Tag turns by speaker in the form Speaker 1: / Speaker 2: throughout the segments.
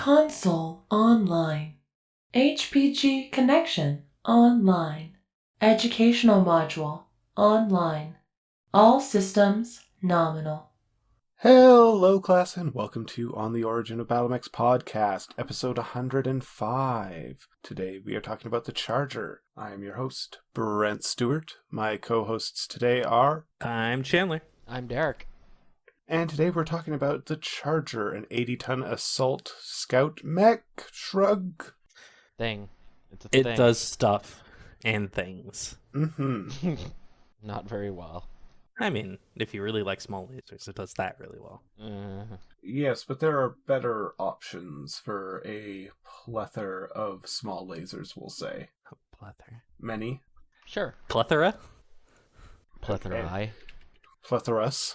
Speaker 1: Console online. HPG connection online. Educational module online. All systems nominal.
Speaker 2: Hello, class, and welcome to On the Origin of BattleMechs podcast, episode 105. Today we are talking about the Charger. I am your host, Brent Stewart. My co-hosts today are...
Speaker 3: I'm Chandler.
Speaker 4: I'm Derek.
Speaker 2: And today we're talking about the Charger, an 80-ton assault scout mech shrug.
Speaker 4: Thing. It's a
Speaker 3: It
Speaker 4: thing.
Speaker 3: does stuff and things.
Speaker 2: Mm-hmm.
Speaker 4: Not very well.
Speaker 3: I mean, if you really like small lasers, it does that really well.
Speaker 2: Yes, but there are better options for a plethora of small lasers, we'll say.
Speaker 3: Plethora.
Speaker 2: Many.
Speaker 4: Sure.
Speaker 3: Plethora?
Speaker 4: Plethora.
Speaker 2: Plethoras.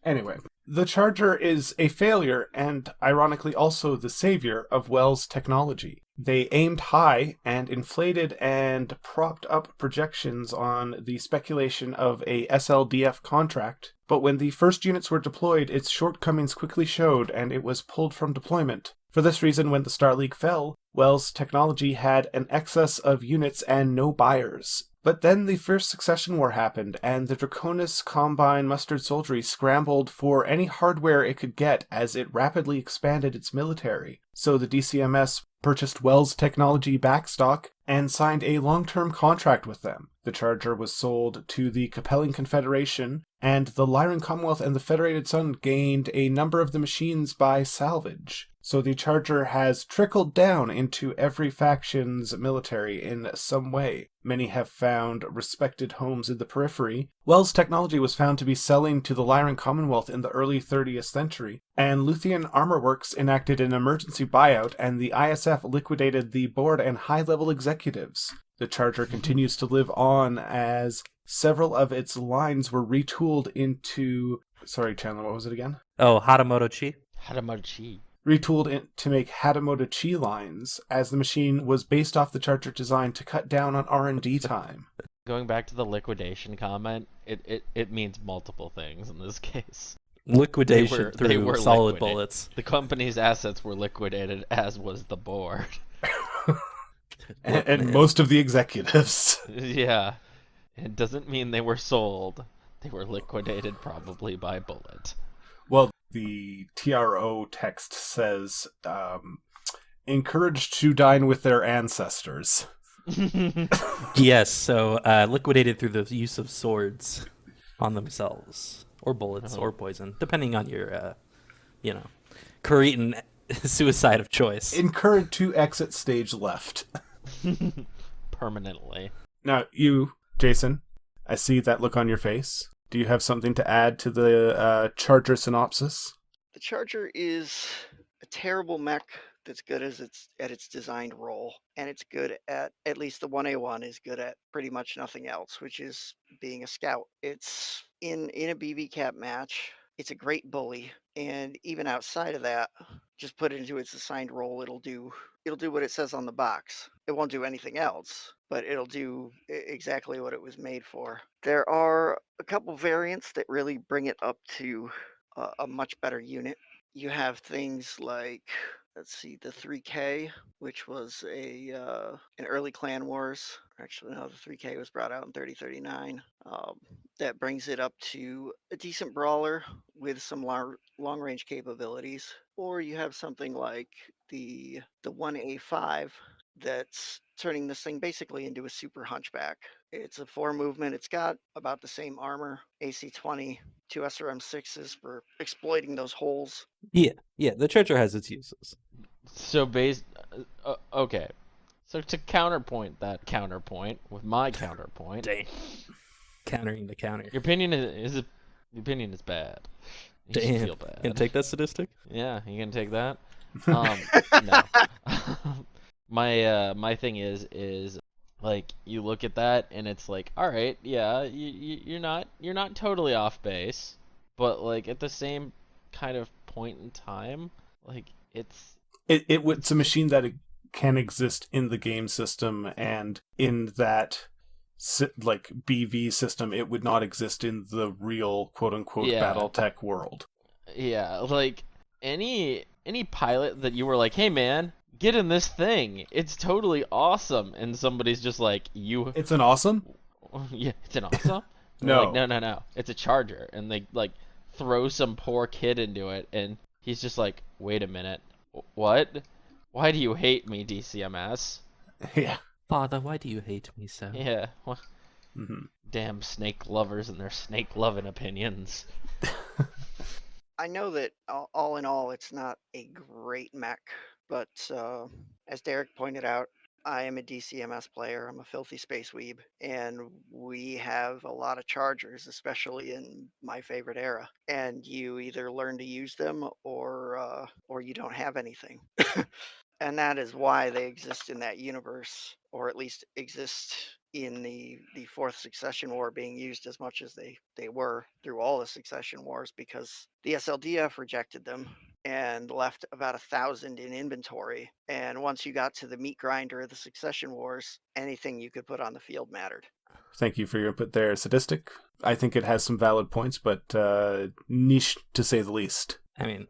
Speaker 2: Anyway, the Charger is a failure and, ironically, also the savior of Wells technology. They aimed high and inflated and propped up projections on the speculation of a SLDF contract, but when the first units were deployed, its shortcomings quickly showed and it was pulled from deployment. For this reason, when the Star League fell, Wells technology had an excess of units and no buyers. But then the First Succession War happened, and the Draconis Combine Mustard Soldiery scrambled for any hardware it could get as it rapidly expanded its military. So the DCMS purchased Wells Technology backstock and signed a long-term contract with them. The Charger was sold to the Capellan Confederation, and the Lyran Commonwealth and the Federated Sun gained a number of the machines by salvage. So the Charger has trickled down into every faction's military in some way. Many have found respected homes in the periphery. Wells Technology was found to be selling to the Lyran Commonwealth in the early 30th century, and Luthien Armor Works enacted an emergency buyout, and the ISF liquidated the board and high-level executives. The Charger continues to live on as several of its lines were retooled into... Sorry, Chandler, what was it again?
Speaker 3: Oh, Hatamoto Chi?
Speaker 4: Hatamochi.
Speaker 2: Retooled to make Hatamoto Chi lines, as the machine was based off the Charger design to cut down on R&D time.
Speaker 4: Going back to the liquidation comment, it means multiple things in this case.
Speaker 3: Liquidation
Speaker 4: They
Speaker 3: through
Speaker 4: were
Speaker 3: solid
Speaker 4: liquidated.
Speaker 3: bullets.
Speaker 4: The company's assets were liquidated, as was the board.
Speaker 2: and most of the executives.
Speaker 4: Yeah. It doesn't mean they were sold. They were liquidated probably by bullet.
Speaker 2: Well, the TRO text says, encouraged to dine with their ancestors.
Speaker 3: Yes, so liquidated through the use of swords on themselves. Or bullets, or poison, depending on your, Korean suicide of choice.
Speaker 2: Encouraged to exit stage left.
Speaker 4: Permanently.
Speaker 2: Now, you, Jason, I see that look on your face. Do you have something to add to the Charger synopsis?
Speaker 5: The Charger is a terrible mech that's good at its designed role, and it's good at least the 1A1 is good at pretty much nothing else, which is being a scout. It's in a BB cap match. It's a great bully, and even outside of that, just put it into its assigned role, it'll do what it says on the box. It won't do anything else, but it'll do exactly what it was made for. There are a couple variants that really bring it up to a much better unit. You have things like, let's see, the 3K, which was an early Clan Wars. Actually, no, the 3K was brought out in 3039. That brings it up to a decent brawler with some long-range capabilities. Or you have something like the 1A5 that's turning this thing basically into a super hunchback. It's a 4 movement. It's got about the same armor, AC-20, 2 SRM-6s for exploiting those holes.
Speaker 3: Yeah, the Charger has its uses.
Speaker 4: So okay. So to counterpoint that counterpoint with my counterpoint,
Speaker 3: Dang. Countering the counter.
Speaker 4: your opinion is bad. You should
Speaker 3: Damn.
Speaker 4: feel bad.
Speaker 3: Can take that statistic?
Speaker 4: Yeah, you gonna take that? No. My thing is like you look at that and it's like, all right, yeah, you're not totally off base, but like at the same kind of point in time, like it's
Speaker 2: a machine that can exist in the game system, and in that like BV system, it would not exist in the real quote unquote BattleTech world.
Speaker 4: Yeah, like any any pilot that you were like, hey man, get in this thing, it's totally awesome, and somebody's just like,
Speaker 2: It's an awesome?
Speaker 4: yeah, it's an awesome?
Speaker 2: No.
Speaker 4: Like, no, it's a Charger, and they like throw some poor kid into it, and he's just like, wait a minute, what? Why do you hate me, DCMS?
Speaker 2: Yeah.
Speaker 3: Father, why do you hate me so?
Speaker 4: Yeah,
Speaker 2: Mm-hmm.
Speaker 4: damn snake lovers and their snake loving opinions.
Speaker 5: I know that all in all, it's not a great mech, but as Derek pointed out, I am a DCMS player. I'm a filthy space weeb, and we have a lot of Chargers, especially in my favorite era. And you either learn to use them or you don't have anything. And that is why they exist in that universe, or at least exist in the fourth succession war being used as much as they were through all the succession wars, because the SLDF rejected them and left about 1,000 in inventory. And once you got to the meat grinder of the succession wars, anything you could put on the field mattered.
Speaker 2: Thank you for your input there, Sadistic. I think it has some valid points, but niche to say the least.
Speaker 3: I mean,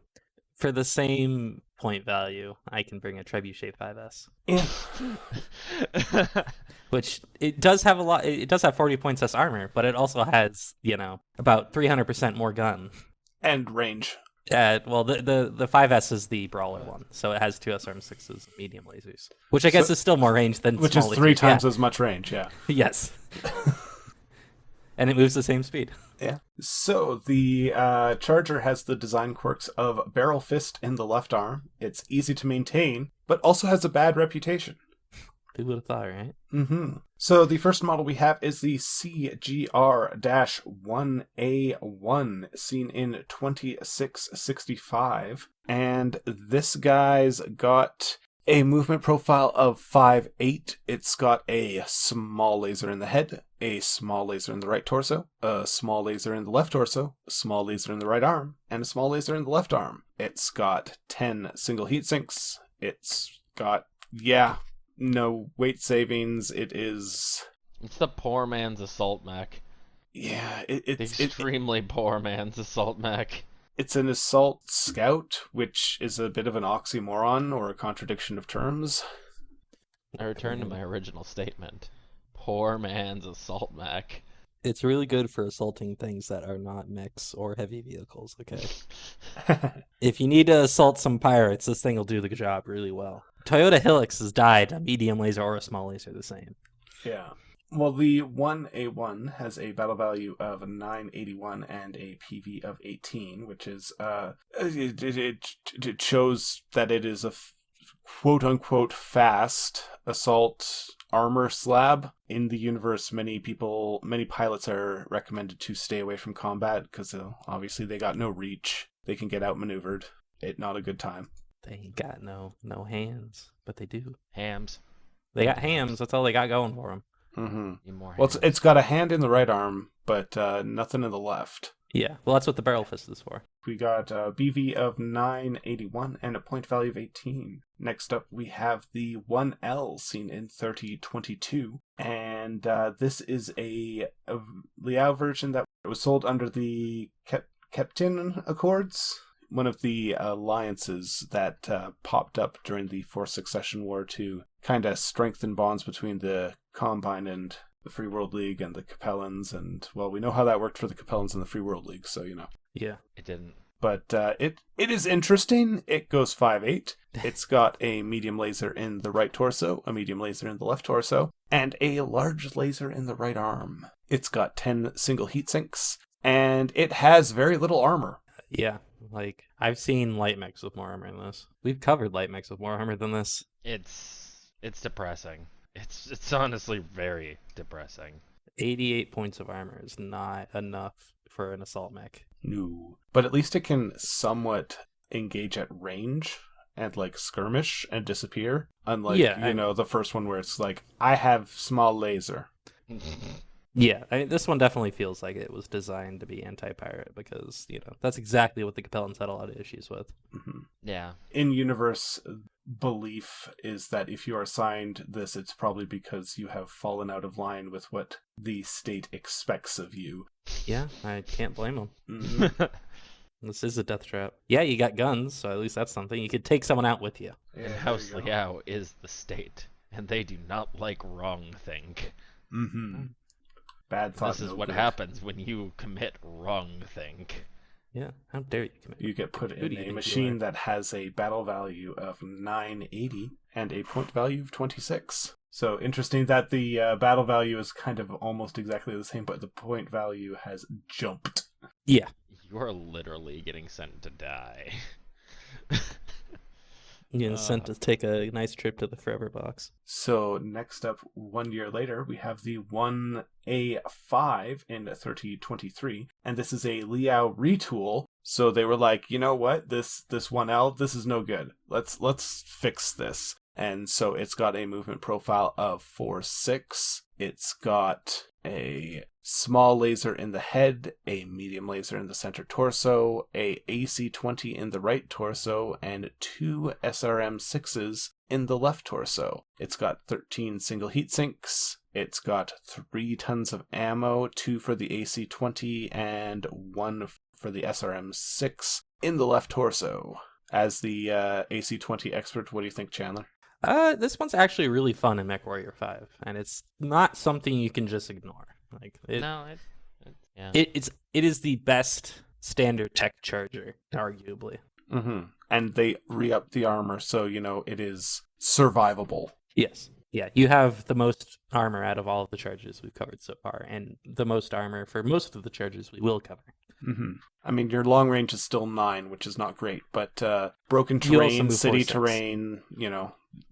Speaker 3: for the same point value, I can bring a Trebuchet 5S.
Speaker 2: Yeah.
Speaker 3: Which it does have a lot. It does have 40 points less armor, but it also has, about 300% more gun.
Speaker 2: And range.
Speaker 3: Well, the 5S is the brawler one, so it has 2 SRM6s, medium lasers, which I guess is still more range than
Speaker 2: which
Speaker 3: small
Speaker 2: is 3
Speaker 3: lasers.
Speaker 2: times as much range. Yeah.
Speaker 3: Yes. And it moves the same speed.
Speaker 2: Yeah. So the Charger has the design quirks of barrel fist in the left arm. It's easy to maintain, but also has a bad reputation.
Speaker 3: Who would have thought, right?
Speaker 2: Mm-hmm. So the first model we have is the CGR-1A1, seen in 2665. And this guy's got a movement profile of 5'8". It's got a small laser in the head, a small laser in the right torso, a small laser in the left torso, a small laser in the right arm, and a small laser in the left arm. It's got 10 single heat sinks. It's got, no weight savings. It's
Speaker 4: the poor man's assault mech.
Speaker 2: Yeah,
Speaker 4: The extremely poor man's assault mech.
Speaker 2: It's an assault scout, which is a bit of an oxymoron or a contradiction of terms.
Speaker 4: I return to my original statement. Poor man's assault mech.
Speaker 3: It's really good for assaulting things that are not mechs or heavy vehicles, okay? If you need to assault some pirates, this thing will do the job really well. Toyota Hilux has died, a medium laser or a small laser the same.
Speaker 2: Yeah. Well, the 1A1 has a battle value of 981 and a PV of 18, which is, it shows that it is a quote-unquote fast assault armor slab. In the universe, many pilots are recommended to stay away from combat because obviously they got no reach. They can get outmaneuvered. It's not a good time.
Speaker 3: They ain't got no hands, but they do.
Speaker 4: Hams.
Speaker 3: They got hams. That's all they got going for them.
Speaker 2: Mm-hmm.
Speaker 4: More
Speaker 2: Well,
Speaker 4: hams.
Speaker 2: it's got a hand in the right arm, but nothing in the left.
Speaker 3: Yeah, well, that's what the barrel fist is for.
Speaker 2: We got a BV of 981 and a point value of 18. Next up, we have the 1L, seen in 3022. And this is a Liao version that was sold under the Keptin Accords, one of the alliances that popped up during the Fourth Succession War to kind of strengthen bonds between the Combine and the Free World League and the Capellans, and, well, we know how that worked for the Capellans and the Free World League, so,
Speaker 3: Yeah.
Speaker 4: It didn't.
Speaker 2: But it is interesting. It goes 5'8". It's got a medium laser in the right torso, a medium laser in the left torso, and a large laser in the right arm. It's got 10 single heat sinks, and it has very little armor.
Speaker 3: Yeah, I've seen light mechs with more armor than this. We've covered light mechs with more armor than this.
Speaker 4: It's depressing. It's honestly very depressing.
Speaker 3: 88 points of armor is not enough for an assault mech.
Speaker 2: No. But at least it can somewhat engage at range and, skirmish and disappear. Unlike, the first one where it's I have small laser.
Speaker 3: Yeah, this one definitely feels like it was designed to be anti-pirate because, that's exactly what the Capellans had a lot of issues with.
Speaker 2: Mm-hmm.
Speaker 4: Yeah.
Speaker 2: In-universe belief is that if you are assigned this, it's probably because you have fallen out of line with what the state expects of you.
Speaker 3: Yeah, I can't blame them.
Speaker 2: Mm-hmm.
Speaker 3: This is a death trap. Yeah, you got guns, so at least that's something. You could take someone out with you.
Speaker 2: Yeah,
Speaker 4: And
Speaker 2: there
Speaker 4: House
Speaker 2: you go.
Speaker 4: Liao is the state, and they do not like wrong think.
Speaker 2: Mm-hmm. Bad thought.
Speaker 4: This is
Speaker 2: no
Speaker 4: what
Speaker 2: good.
Speaker 4: happens when you commit wrong think.
Speaker 3: Yeah, how dare you commit?
Speaker 2: You get put
Speaker 3: Who
Speaker 2: in
Speaker 3: do you
Speaker 2: a
Speaker 3: think you
Speaker 2: machine
Speaker 3: are?
Speaker 2: that has a battle value of 980 and a point value of 26. So interesting that the battle value is kind of almost exactly the same, but the point value has jumped.
Speaker 3: Yeah.
Speaker 4: You are literally getting sent to die.
Speaker 3: You're sent to take a nice trip to the Forever Box.
Speaker 2: So next up, 1 year later, we have the 1A5 in 3023, and this is a Liao retool. So they were like, you know what, this 1L, this is no good. Let's fix this. And so it's got a movement profile of 4-6. It's got a small laser in the head, a medium laser in the center torso, a AC-20 in the right torso, and 2 SRM-6s in the left torso. It's got 13 single heat sinks. It's got 3 tons of ammo, 2 for the AC-20 and 1 for the SRM-6 in the left torso. As the AC-20 expert, what do you think, Chandler?
Speaker 3: This one's actually really fun in MechWarrior 5, and it's not something you can just ignore. Like
Speaker 4: Yeah.
Speaker 3: it is the best standard tech charger, arguably.
Speaker 2: Mm-hmm. And they re-up the armor, so, it is survivable.
Speaker 3: Yes. Yeah, you have the most armor out of all of the charges we've covered so far, and the most armor for most of the charges we will cover.
Speaker 2: Mm-hmm. I mean, your long range is still 9, which is not great, but broken
Speaker 3: You also
Speaker 2: terrain,
Speaker 3: move
Speaker 2: city
Speaker 3: 4-6.
Speaker 2: terrain,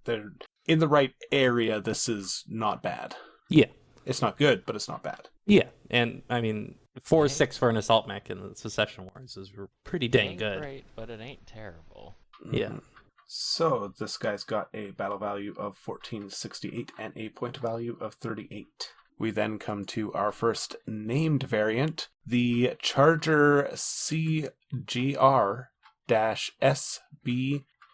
Speaker 2: they're in the right area. This is not bad.
Speaker 3: Yeah.
Speaker 2: It's not good, but it's not bad.
Speaker 3: Yeah, and I mean, 4-6 for an assault mech in the Secession Wars is pretty
Speaker 4: It
Speaker 3: dang
Speaker 4: ain't
Speaker 3: good.
Speaker 4: great, but it ain't terrible.
Speaker 3: Yeah.
Speaker 2: Mhm. So this guy's got a battle value of 1468 and a point value of 38. We then come to our first named variant, the Charger CGR-SB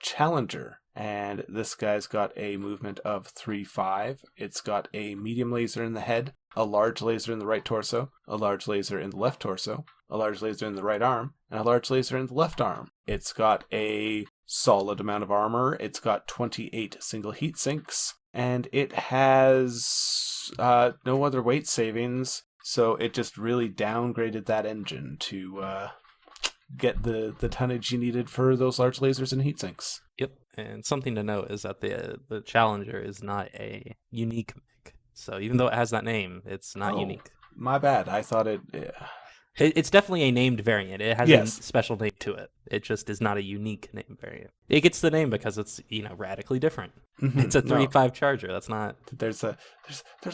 Speaker 2: Challenger. And this guy's got a movement of 3-5. It's got a medium laser in the head, a large laser in the right torso, a large laser in the left torso, a large laser in the right arm, and a large laser in the left arm. It's got a solid amount of armor. It's got 28 single heat sinks, and it has no other weight savings, so it just really downgraded that engine to get the tonnage you needed for those large lasers and heat sinks.
Speaker 3: Yep. And something to note is that the Challenger is not a unique mech. So even though it has that name, it's not
Speaker 2: Oh,
Speaker 3: unique.
Speaker 2: My bad. I thought it...
Speaker 3: It's definitely a named variant. It has
Speaker 2: Yes.
Speaker 3: a special name to it. It just is not a unique name variant. It gets the name because it's, radically different.
Speaker 2: Mhm.
Speaker 3: It's a
Speaker 2: No.
Speaker 3: 3-5 Charger. That's not...
Speaker 2: There's a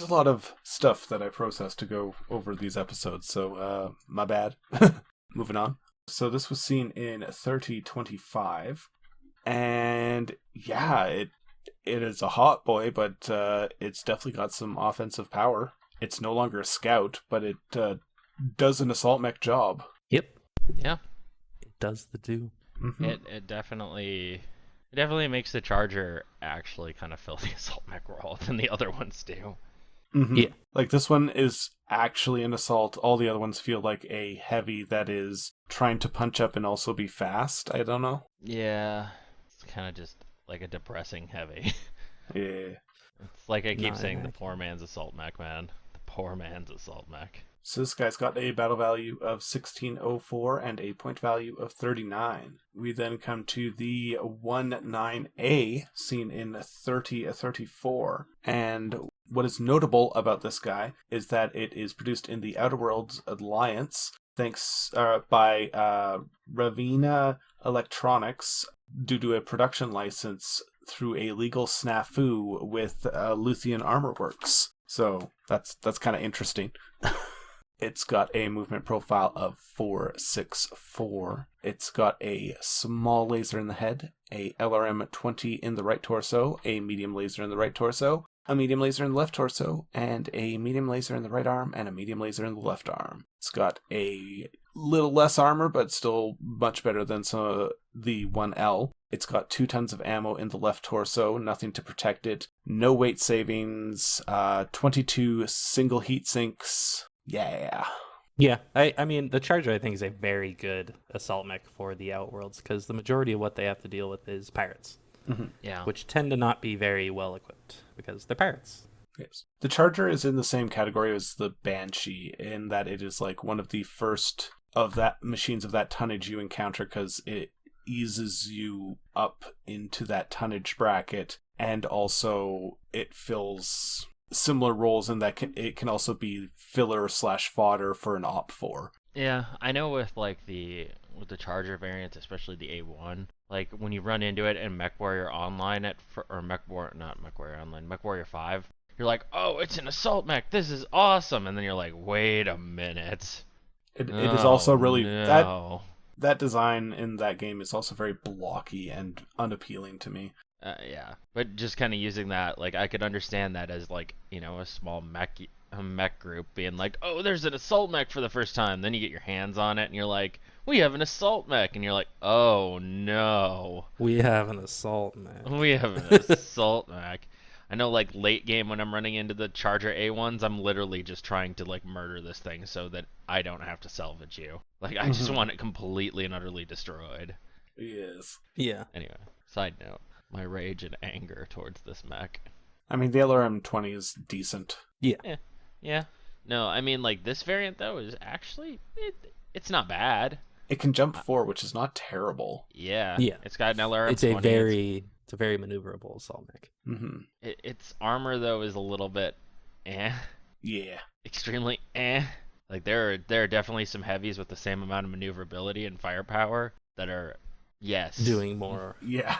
Speaker 2: lot of stuff that I processed to go over these episodes, so my bad. Moving on. So this was seen in 3025, and yeah, it is a hot boy, but it's definitely got some offensive power. It's no longer a scout, but it does an assault mech job.
Speaker 3: Yep.
Speaker 4: Yeah.
Speaker 3: It does the do.
Speaker 2: Mm-hmm.
Speaker 4: It definitely makes the Charger actually kind of fill the assault mech role than the other ones do.
Speaker 2: Mm-hmm.
Speaker 3: Yeah.
Speaker 2: Like this one is actually an assault. All the other ones feel like a heavy that is trying to punch up and also be fast. I don't know.
Speaker 4: Yeah. It's kind of just like a depressing heavy.
Speaker 2: Yeah.
Speaker 4: It's like I keep
Speaker 3: Not
Speaker 4: saying, the
Speaker 3: inaccurate.
Speaker 4: poor man's assault mech, man. The poor man's assault mech.
Speaker 2: So this guy's got a battle value of 1604 and a point value of 39. We then come to the 19A, seen in 3034. And what is notable about this guy is that it is produced in the Outer Worlds Alliance, thanks by Ravina Electronics, due to a production license through a legal snafu with Luthien Armor Works. So that's kind of interesting. It's got a movement profile of 464. It's got a small laser in the head, a LRM-20 in the right torso, a medium laser in the right torso, a medium laser in the left torso, and a medium laser in the right arm, and a medium laser in the left arm. It's got a little less armor, but still much better than some of the 1L. It's got 2 tons of ammo in the left torso, nothing to protect it, no weight savings, 22 single heat sinks. Yeah.
Speaker 3: Yeah, I mean, the Charger, I think, is a very good assault mech for the Outworlds, because the majority of what they have to deal with is pirates,
Speaker 4: Yeah.
Speaker 3: which tend to not be very well equipped, because they're pirates.
Speaker 2: Yes. The Charger is in the same category as the Banshee, in that it is like one of the first of that machines of that tonnage you encounter, because it eases you up into that tonnage bracket, and also it fills similar roles in that it can also be filler / fodder for an Op 4.
Speaker 4: Yeah, I know with the Charger variants, especially the A1, like when you run into it in MechWarrior Online not MechWarrior Online, MechWarrior 5, you're like, oh, it's an assault mech, this is awesome, and then you're like, wait a minute.
Speaker 2: It is also really
Speaker 4: no.
Speaker 2: that design in that game is also very blocky and unappealing to me.
Speaker 4: Yeah, but just kind of using that, like, I could understand that as, like, you know, a small mech group being like, oh, there's an assault mech for the first time. Then you get your hands on it, and you're like, we have an assault mech, and you're like, oh no,
Speaker 3: We have an assault mech.
Speaker 4: we have an assault mech. I know, like, late game when I'm running into the Charger A1s, I'm literally just trying to, like, murder this thing so that I don't have to salvage you. Like, I just want it completely and utterly destroyed.
Speaker 2: Yes.
Speaker 3: Yeah.
Speaker 4: Anyway, side note. My rage and anger towards this mech.
Speaker 2: I mean, the LRM-20 is decent.
Speaker 4: Yeah. No, I mean, like, this variant, though, is actually, it's not bad.
Speaker 2: It can jump 4, which is not terrible.
Speaker 4: Yeah.
Speaker 3: Yeah.
Speaker 4: It's got an LRM-20.
Speaker 3: It's a very maneuverable assault mech.
Speaker 2: Mm-hmm.
Speaker 4: Its armor, though, is a little bit
Speaker 2: Yeah.
Speaker 4: extremely Like, there are definitely some heavies with the same amount of maneuverability and firepower that are, yes.
Speaker 3: Doing more.
Speaker 2: Yeah.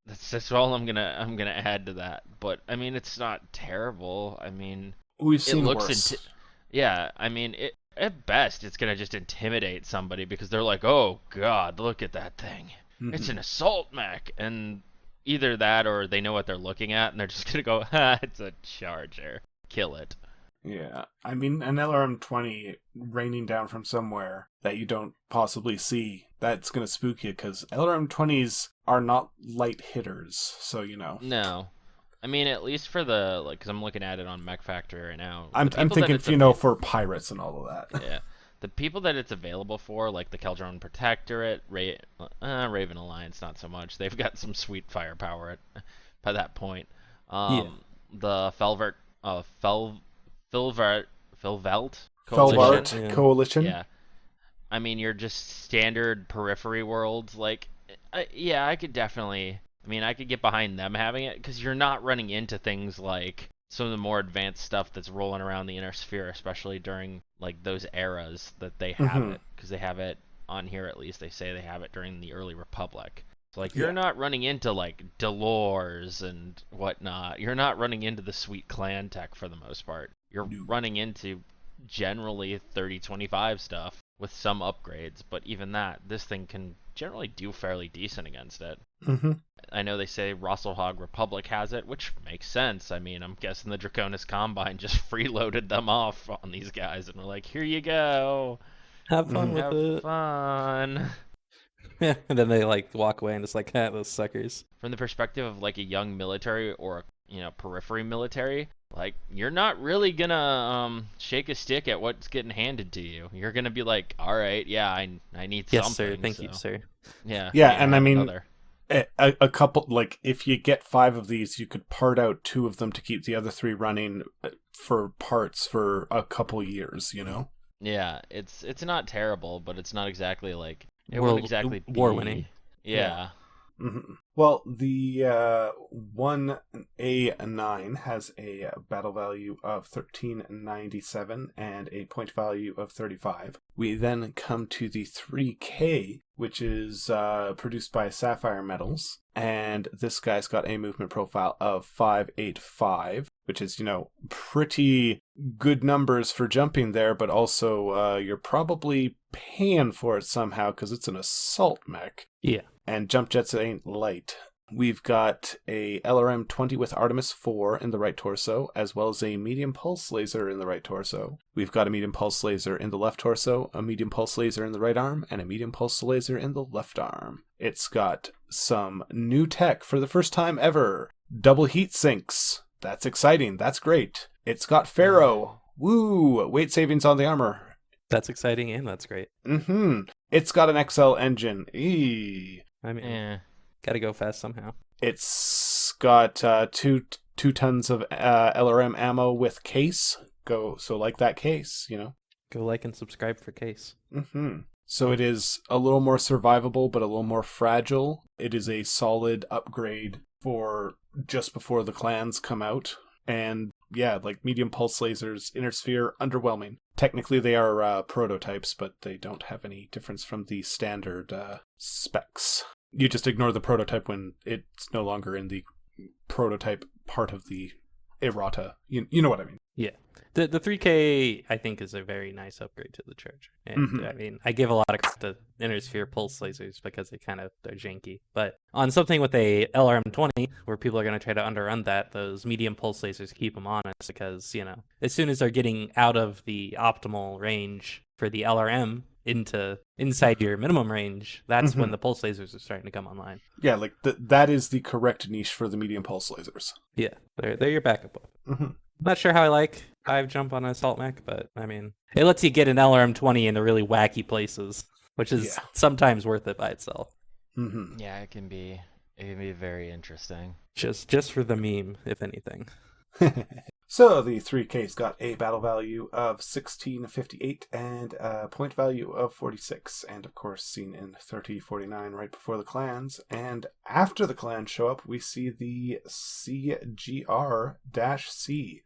Speaker 4: That's all I'm gonna add to that. But I mean, it's not terrible. I mean,
Speaker 2: We've seen worse.
Speaker 4: Yeah, I mean, at best, it's gonna just intimidate somebody because they're like, "Oh God, look at that thing! It's an assault mech," and either that or they know what they're looking at and they're just gonna go, "Ha, it's a Charger, kill it."
Speaker 2: Yeah, I mean, an LRM-20 raining down from somewhere that you don't possibly see, that's going to spook you, because LRM-20s are not light hitters, so you know.
Speaker 4: No. I mean, at least for the, like, because I'm looking at it on Mech Factory right now.
Speaker 2: I'm thinking, you know, for pirates and all of that.
Speaker 4: Yeah. The people that it's available for, like the Keldron Protectorate, Raven Alliance, not so much. They've got some sweet firepower by that point. The
Speaker 2: Felvart Coalition.
Speaker 4: Yeah. I mean, you're just standard periphery worlds. Like, yeah, I could definitely... I mean, I could get behind them having it, because you're not running into things like some of the more advanced stuff that's rolling around the inner sphere, especially during, like, those eras that they have it. Because they have it, on here at least, they say they have it during the early Republic. So, like, you're not running into, like, Delors and whatnot. You're not running into the sweet clan tech for the most part. You're running into generally 3025 stuff with some upgrades, but even that, this thing can generally do fairly decent against it. I know they say Rosselhog Republic has it, which makes sense. I mean, I'm guessing the Draconis Combine just freeloaded them off on these guys and were like, here you go.
Speaker 3: Have fun with it.
Speaker 4: Have fun.
Speaker 3: Yeah, and then they, like, walk away and it's like, those suckers.
Speaker 4: From the perspective of, like, a young military or, you know, periphery military, like, you're not really gonna shake a stick at what's getting handed to you. You're gonna be like, all right, yeah, I need
Speaker 3: yes,
Speaker 4: something.
Speaker 3: Yes, sir. Thank you, sir.
Speaker 4: Yeah.
Speaker 2: Yeah, and I mean, a couple, like, if you get 5 of these, you could part out 2 of them to keep the other 3 running for parts for a couple years, you know?
Speaker 4: Yeah, it's not terrible, but it's not exactly like... It won't exactly be...
Speaker 3: War-winning.
Speaker 4: Yeah.
Speaker 2: Well, the 1A9 has a battle value of 1397 and a point value of 35. We then come to the 3K, which is produced by Sapphire Metals, and this guy's got a movement profile of 585, which is, you know, pretty good numbers for jumping there, but also you're probably paying for it somehow because it's an assault mech.
Speaker 3: Yeah.
Speaker 2: And jump jets ain't light. We've got a LRM-20 with Artemis 4 in the right torso, as well as a medium pulse laser in the right torso. We've got a medium pulse laser in the left torso, a medium pulse laser in the right arm, and a medium pulse laser in the left arm. It's got some new tech for the first time ever. Double heat sinks. That's exciting. That's great. It's got Pharaoh, Woo! Weight savings on the armor.
Speaker 3: That's exciting and that's great.
Speaker 2: It's got an XL engine. Eee.
Speaker 3: I mean,
Speaker 4: Yeah.
Speaker 3: gotta go fast somehow.
Speaker 2: It's got two tons of LRM ammo with case. So like that case, you know.
Speaker 3: Go like and subscribe for Case.
Speaker 2: So it is a little more survivable, but a little more fragile. It is a solid upgrade for just before the clans come out. And yeah, like medium pulse lasers, inner sphere, underwhelming. Technically they are prototypes, but they don't have any difference from the standard specs. You just ignore the prototype when it's no longer in the prototype part of the errata. You know what I mean?
Speaker 3: Yeah. The 3K, I think, is a very nice upgrade to the Charger. And I mean, I give a lot of credit to inner sphere pulse lasers because they're janky. But on something with a LRM-20, where people are going to try to underrun that, those medium pulse lasers keep them honest because, you know, as soon as they're getting out of the optimal range for the LRM inside your minimum range, that's when the pulse lasers are starting to come online.
Speaker 2: Yeah, like that is the correct niche for the medium pulse lasers.
Speaker 3: Yeah, they're your backup. Not sure how I like 5 jump on an assault mech, but I mean, it lets you get an LRM-20 into really wacky places, which is sometimes worth it by itself.
Speaker 4: Yeah, it can be very interesting.
Speaker 3: Just for the meme, if anything.
Speaker 2: So the 3K's got a battle value of 1658 and a point value of 46, and of course seen in 3049 right before the clans. And after the clans show up, we see the CGR-C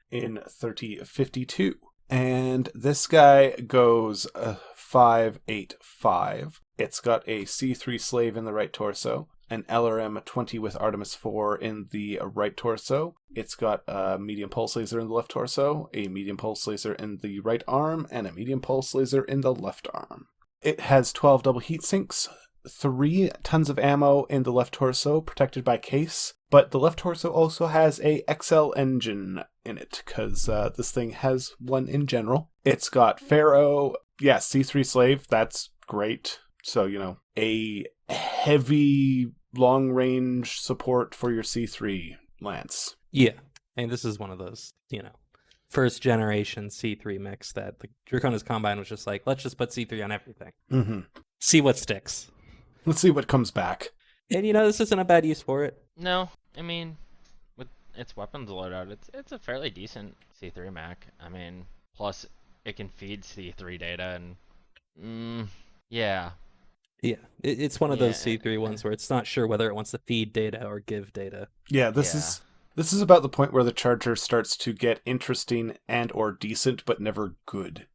Speaker 2: in 3052. And this guy goes 585. It's got a C3 slave in the right torso, an LRM-20 with Artemis 4 in the right torso. It's got a medium pulse laser in the left torso, a medium pulse laser in the right arm, and a medium pulse laser in the left arm. It has 12 double heat sinks, 3 tons of ammo in the left torso, protected by case, but the left torso also has a XL engine in it, because this thing has one in general. It's got Pharaoh, C3 slave, that's great. So, you know, a heavy long-range support for your C3 lance.
Speaker 3: Yeah, and this is one of those, you know, first-generation C3 mechs that the Draconis Combine was just like, let's just put C3 on everything. See what sticks.
Speaker 2: Let's see what comes back.
Speaker 3: And, you know, this isn't a bad use for it.
Speaker 4: No, I mean, with its weapons loadout, it's a fairly decent C3 mech. I mean, plus it can feed C3 data, and yeah.
Speaker 3: Yeah, it's one of those C3 ones where it's not sure whether it wants to feed data or give data.
Speaker 2: Yeah, this is about the point where the Charger starts to get interesting and or decent, but never good.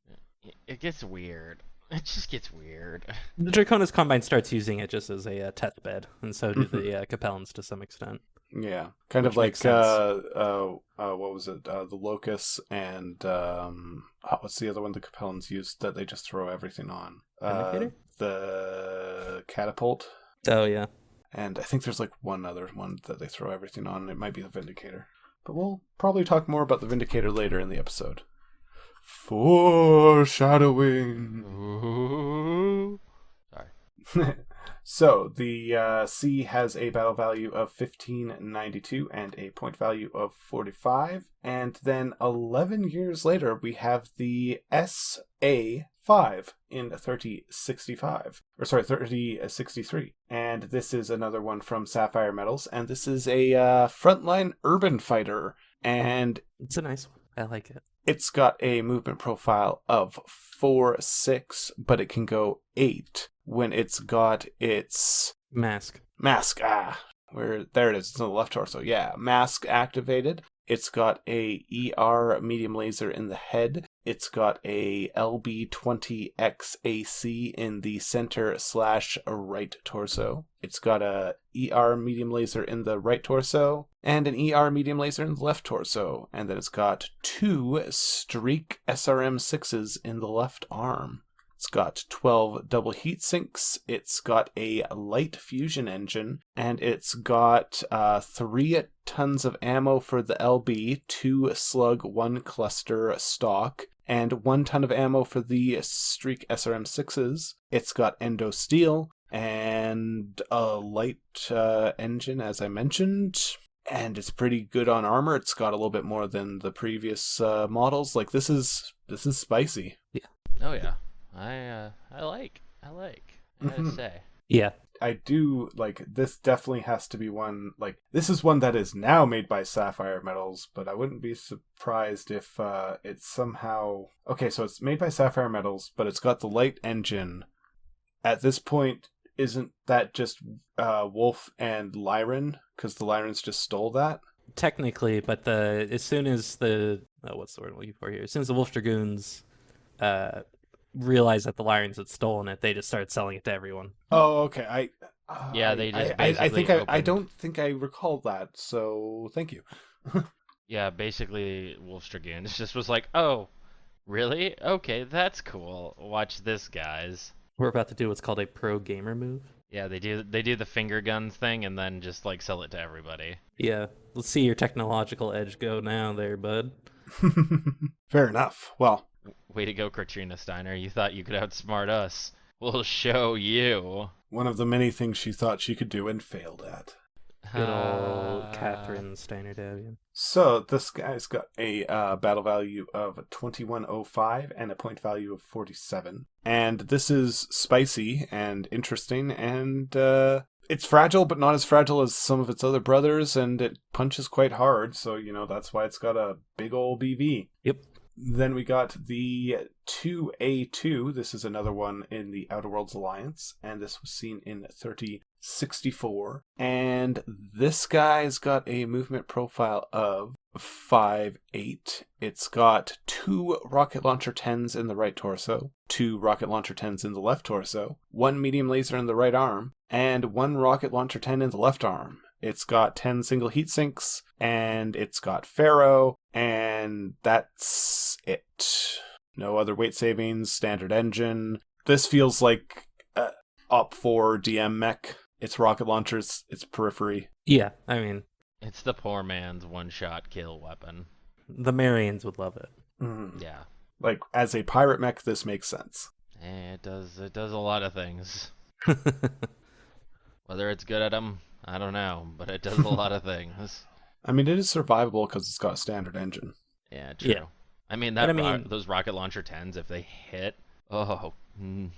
Speaker 4: It gets weird. It just gets weird.
Speaker 3: The Draconis Combine starts using it just as a test bed, and so do the Capellans to some extent.
Speaker 2: Yeah, kind of like what was it? The Locust and what's the other one the Capellans used that they just throw everything on? The Catapult.
Speaker 3: Oh yeah.
Speaker 2: And I think there's like one other one that they throw everything on. It might be the Vindicator, but we'll probably talk more about the Vindicator later in the episode. Foreshadowing.
Speaker 4: Ooh. Sorry.
Speaker 2: So, the C has a battle value of 1592 and a point value of 45. And then 11 years later, we have the SA5 in 3065. Or sorry, 3063. And this is another one from Sapphire Metals. And this is a frontline urban fighter. And
Speaker 3: it's a nice one. I like it.
Speaker 2: It's got a movement profile of 4-6, but it can go 8 when it's got its
Speaker 3: mask.
Speaker 2: There it is. It's on the left torso. Yeah, mask activated. It's got a ER medium laser in the head. It's got a LB20XAC in the center/right torso. It's got a ER medium laser in the right torso and an ER medium laser in the left torso. And then it's got 2 Streak SRM6s in the left arm. It's got 12 double heat sinks, it's got a light fusion engine, and it's got 3 tons of ammo for the LB, 2 slug, 1 cluster stock, and 1 ton of ammo for the Streak SRM6s. It's got endo steel, and a light engine, as I mentioned. and it's pretty good on armor. It's got a little bit more than the previous models. Like this is spicy.
Speaker 4: Oh yeah, I like. I gotta say.
Speaker 3: Yeah.
Speaker 2: I do like this. Definitely has to be one. Like this is one that is now made by Sapphire Metals, but I wouldn't be surprised if it's somehow okay. So it's made by Sapphire Metals, but it's got the light engine. At this point, isn't that just Wolf and Lyran? Because the Lyrans just stole that.
Speaker 3: Technically, but as soon as the what's the word I'm looking for here? As soon as the Wolf Dragoons realized that the Lyrans had stolen it, they just started selling it to everyone.
Speaker 2: Oh, okay.
Speaker 4: Yeah, they just
Speaker 2: I think I
Speaker 4: opened-
Speaker 2: don't think I recall that. So thank you.
Speaker 4: Yeah, basically, Wolf's Dragoons just was like, oh, really? Okay, that's cool. Watch this, guys.
Speaker 3: We're about to do what's called a pro gamer move.
Speaker 4: Yeah, they do the finger guns thing and then just like sell it to everybody.
Speaker 3: Yeah, let's see your technological edge go now there, bud.
Speaker 2: Fair enough. Well,
Speaker 4: Way to go, Katrina Steiner. You thought you could outsmart us. We'll show you.
Speaker 2: one of the many things she thought she could do and failed at.
Speaker 3: Good old Catherine Steiner Davian.
Speaker 2: So this guy's got a battle value of 2105 and a point value of 47. And this is spicy and interesting, and it's fragile, but not as fragile as some of its other brothers, and it punches quite hard, so, that's why it's got a big old BV.
Speaker 3: Yep.
Speaker 2: Then we got the 2A2. This is another one in the Outer Worlds Alliance, and this was seen in 3064. And this guy's got a movement profile of 5'8". It's got 2 rocket launcher 10s in the right torso, 2 rocket launcher 10s in the left torso, 1 medium laser in the right arm, and 1 rocket launcher 10 in the left arm. It's got 10 single heat sinks, and it's got Pharaoh, and that's it. No other weight savings, standard engine. This feels like Op 4 DM mech. It's rocket launchers, it's periphery.
Speaker 3: Yeah, I mean,
Speaker 4: It's the poor man's one-shot kill weapon.
Speaker 3: the Marians would love it.
Speaker 4: Yeah.
Speaker 2: Like, as a pirate mech, this makes sense.
Speaker 4: It does a lot of things. Whether it's good at them, I don't know, but it does a lot of things.
Speaker 2: I mean, it is survivable because it's got a standard engine.
Speaker 4: Yeah, true.
Speaker 3: Yeah.
Speaker 4: I mean, those rocket launcher 10s, if they hit, ugh.
Speaker 3: And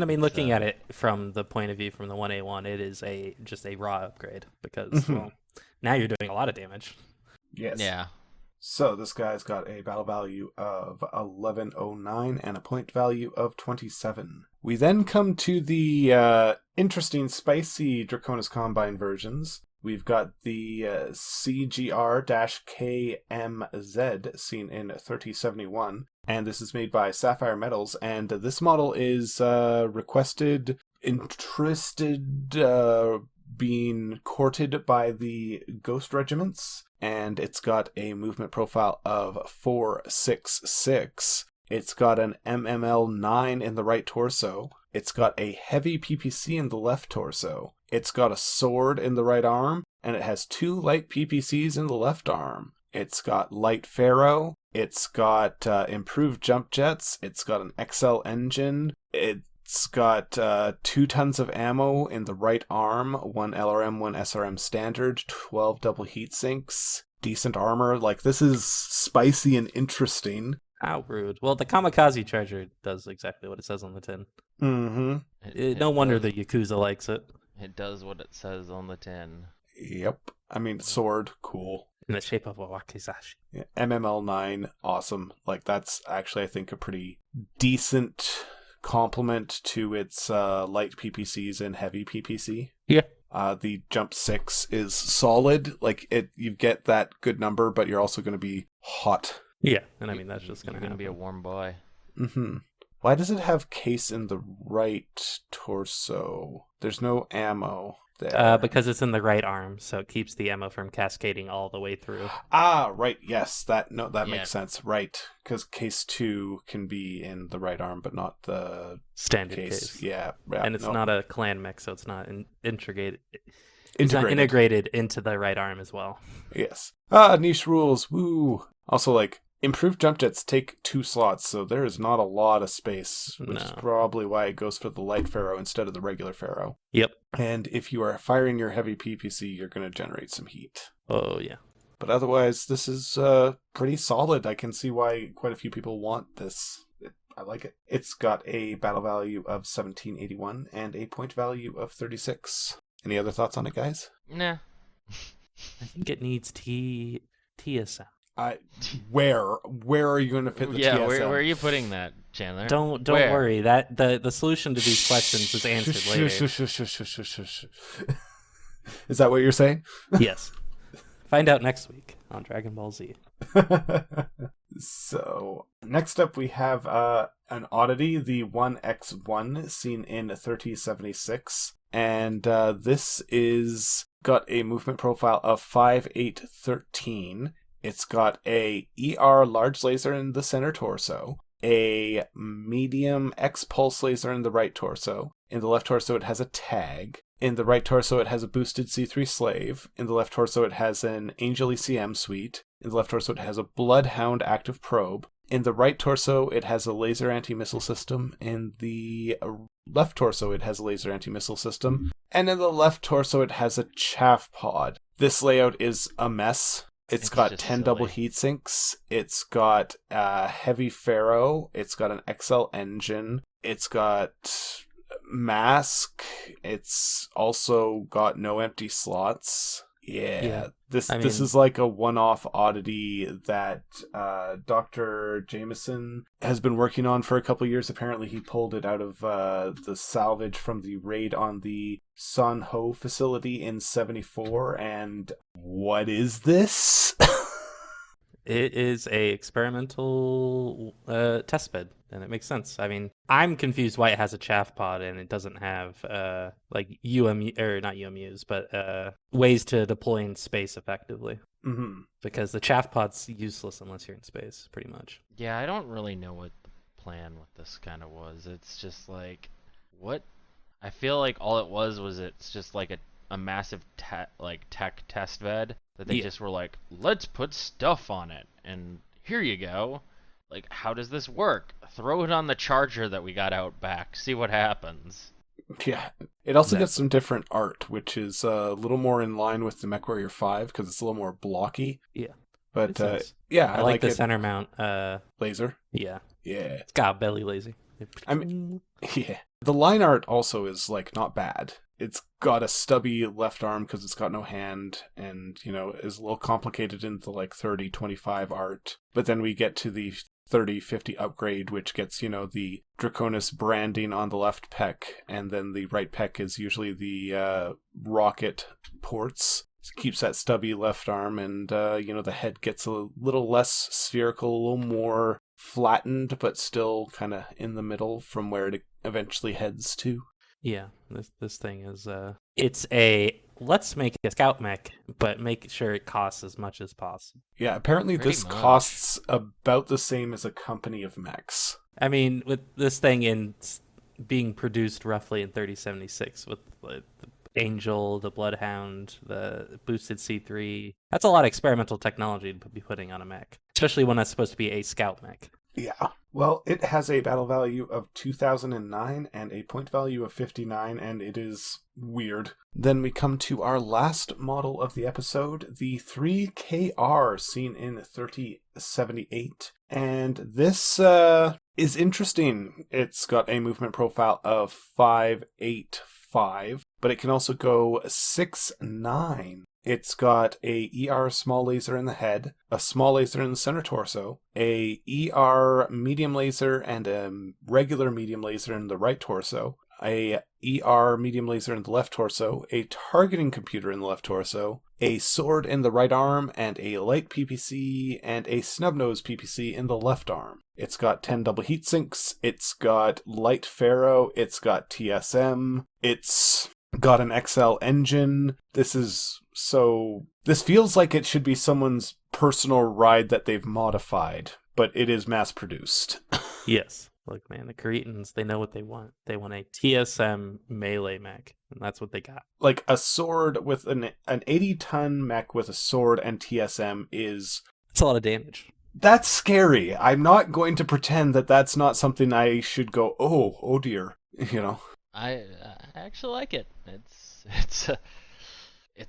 Speaker 3: I mean, looking at it from the point of view from the 1A1, it is just a raw upgrade because, well, now you're doing a lot of damage.
Speaker 2: Yes.
Speaker 4: Yeah.
Speaker 2: So this guy's got a battle value of 1109 and a point value of 27. We then come to the interesting, spicy Draconis Combine versions. We've got the CGR-KMZ seen in 3071, and this is made by Sapphire Metals, and this model is interested, being courted by the Ghost Regiments, and it's got a movement profile of 466. It's got an MML9 in the right torso. It's got a heavy PPC in the left torso. It's got a sword in the right arm, and it has 2 light PPCs in the left arm. It's got light Pharaoh. It's got improved jump jets. It's got an XL engine. It's got 2 tons of ammo in the right arm, 1 LRM, 1 SRM standard, 12 double heat sinks, decent armor. Like, this is spicy and interesting.
Speaker 3: How rude. Well, the Kamikaze Treasure does exactly what it says on the tin.
Speaker 2: Mm-hmm.
Speaker 3: No wonder the Yakuza likes it.
Speaker 4: It does what it says on the tin.
Speaker 2: Yep. I mean, sword, cool.
Speaker 3: In the shape of a wakizashi.
Speaker 2: Yeah. MML9, awesome. Like, that's actually, I think, a pretty decent complement to its light PPCs and heavy PPC.
Speaker 3: Yeah.
Speaker 2: The jump 6 is solid. Like, you get that good number, but you're also going to be hot.
Speaker 3: Yeah, and I mean, that's just going to
Speaker 4: You're
Speaker 3: happen.
Speaker 4: be a warm boy.
Speaker 2: Mm-hmm. Why does it have case in the right torso? There's no ammo there.
Speaker 3: Because it's in the right arm, so it keeps the ammo from cascading all the way through.
Speaker 2: Ah, right. Yes, that
Speaker 4: Yeah.
Speaker 2: makes sense. Right, because case 2 can be in the right arm, but not the
Speaker 3: Standard
Speaker 2: case.
Speaker 3: case.
Speaker 2: Yeah,
Speaker 3: And it's
Speaker 2: no.
Speaker 3: not a clan mech, so it's not integrated. It's
Speaker 2: Integrated.
Speaker 3: not integrated into the right arm as well.
Speaker 2: Yes. Niche rules. Woo. Also, like, Improved jump jets take 2 slots, so there is not a lot of space, which is probably why it goes for the light Pharaoh instead of the regular Pharaoh.
Speaker 3: Yep.
Speaker 2: And if you are firing your heavy PPC, you're going to generate some heat.
Speaker 3: Oh, yeah.
Speaker 2: But otherwise, this is pretty solid. I can see why quite a few people want this. I like it. It's got a battle value of 1781 and a point value of 36. Any other thoughts on it, guys?
Speaker 4: Nah.
Speaker 3: I think it needs TSM.
Speaker 2: Where are you going to fit the
Speaker 4: Yeah,
Speaker 2: TSM?
Speaker 4: where are you putting that, Chandler?
Speaker 3: Don't
Speaker 4: Where?
Speaker 3: worry. That the solution to these questions is answered later.
Speaker 2: Is that what you're saying?
Speaker 3: Yes. Find out next week on Dragon Ball Z.
Speaker 2: So, next up we have an oddity, the 1X1, seen in 3076. And this is got a movement profile of 5813. It's got a ER large laser in the center torso, a medium X pulse laser in the right torso. In the left torso, it has a tag. In the right torso, it has a boosted C3 slave. In the left torso, it has an Angel ECM suite. In the left torso, it has a Bloodhound active probe. In the right torso, it has a laser anti-missile system. In the left torso, it has a laser anti-missile system. And in the left torso, it has a chaff pod. This layout is a mess. It's got 10 double heat sinks. It's got a heavy Pharaoh. It's got an XL engine. It's got mask. It's also got no empty slots. Yeah. This is like a one-off oddity that Dr. Jameson has been working on for a couple years. Apparently he pulled it out of the salvage from the raid on the San Ho facility in 74. And what is this?
Speaker 3: It is a experimental test bed, and it makes sense. I mean, I'm confused why it has a chaff pod and it doesn't have like UMU or not UMUs, but ways to deploy in space effectively.
Speaker 2: Mm-hmm.
Speaker 3: Because the chaff pod's useless unless you're in space, pretty much.
Speaker 4: Yeah, I don't really know what the plan with this kind of was. It's just like, what? I feel like all it was it's just like a massive tech test bed that they just were like, let's put stuff on it, and here you go. Like, how does this work? Throw it on the charger that we got out back. See what happens.
Speaker 2: Yeah. It also gets some different art, which is a little more in line with the MechWarrior 5 because it's a little more blocky.
Speaker 3: Yeah.
Speaker 2: But yeah,
Speaker 3: I like the
Speaker 2: it.
Speaker 3: Center mount
Speaker 2: Laser.
Speaker 3: Yeah.
Speaker 2: Yeah.
Speaker 3: It's got belly lazy.
Speaker 2: I mean, yeah. The line art also is like not bad. It's got a stubby left arm because it's got no hand, and is a little complicated into like 30-25 art. But then we get to the 30-50 upgrade, which gets the Draconis branding on the left pec, and then the right pec is usually the rocket ports. It keeps that stubby left arm, and the head gets a little less spherical, a little more flattened, but still kind of in the middle from where it eventually heads to.
Speaker 3: Yeah, this thing is it's a let's make a scout mech, but make sure it costs as much as possible.
Speaker 2: Yeah, apparently this costs about the same as a company of mechs.
Speaker 3: I mean, with this thing being produced roughly in 3076 with the Angel, the Bloodhound, the boosted C3, that's a lot of experimental technology to be putting on a mech, especially when that's supposed to be a scout mech.
Speaker 2: Yeah. Well, it has a battle value of 2009 and a point value of 59, and it is weird. Then we come to our last model of the episode, the 3KR, seen in 3078. And this is interesting. It's got a movement profile of 585, but it can also go 6'9". It's got a ER small laser in the head, a small laser in the center torso, a ER medium laser and a regular medium laser in the right torso, a ER medium laser in the left torso, a targeting computer in the left torso, a sword in the right arm, and a light PPC and a snub-nose PPC in the left arm. It's got 10 double heat sinks, it's got light Pharaoh, it's got TSM, it's got an XL engine. This feels like it should be someone's personal ride that they've modified, but it is mass produced.
Speaker 3: Yes. Look, man, the Cretans, they know what they want. They want a TSM melee mech, and that's what they got.
Speaker 2: Like a sword with an 80-ton mech with a sword and TSM is...
Speaker 3: It's a lot of damage.
Speaker 2: That's scary. I'm not going to pretend that that's not something I should go, oh dear, you know.
Speaker 4: I actually like it. It's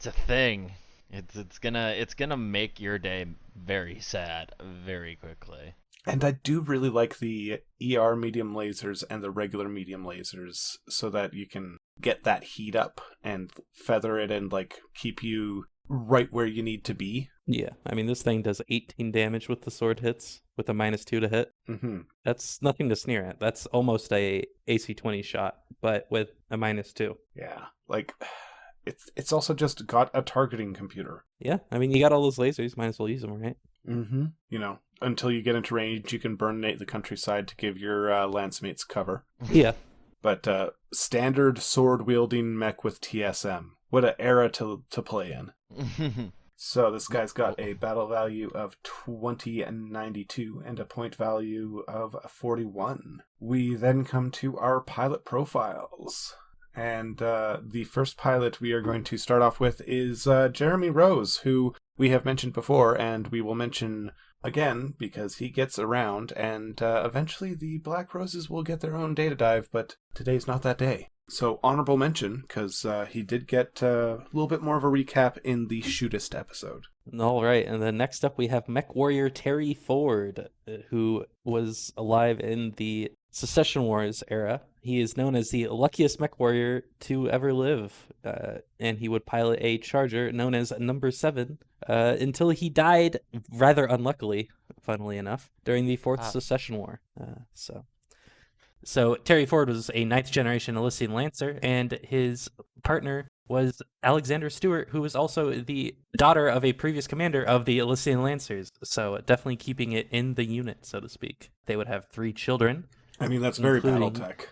Speaker 4: a thing. It's gonna make your day very sad very quickly.
Speaker 2: And I do really like the ER medium lasers and the regular medium lasers so that you can get that heat up and feather it and like keep you right where you need to be.
Speaker 3: Yeah, I mean, this thing does 18 damage with the sword hits, with a -2 to hit.
Speaker 2: Mm-hmm.
Speaker 3: That's nothing to sneer at. That's almost a AC-20 shot, but with a -2.
Speaker 2: Yeah, like, it's also just got a targeting computer.
Speaker 3: Yeah, I mean, you got all those lasers, might as well use them, right?
Speaker 2: Mm-hmm. You know, until you get into range, you can burninate the countryside to give your lance mates cover.
Speaker 3: Yeah.
Speaker 2: But standard sword-wielding mech with TSM. What an era to play in. So this guy's got a battle value of 2092 and a point value of 41. We then come to our pilot profiles. And the first pilot we are going to start off with is Jeremy Rose, who we have mentioned before, and we will mention again because he gets around, and eventually the Black Roses will get their own data dive, but today's not that day. So honorable mention, because he did get a little bit more of a recap in the Shootist episode.
Speaker 3: All right, and then next up we have Mech Warrior Terry Ford, who was alive in the Secession Wars era. He is known as the luckiest mech warrior to ever live, and he would pilot a charger known as Number 7 until he died, rather unluckily, funnily enough, during the Fourth Secession War. So Terry Ford was a 9th generation Elysian Lancer, and his partner was Alexander Stewart, who was also the daughter of a previous commander of the Elysian Lancers. So definitely keeping it in the unit, so to speak. They would have 3 children.
Speaker 2: I mean, that's very Battletech.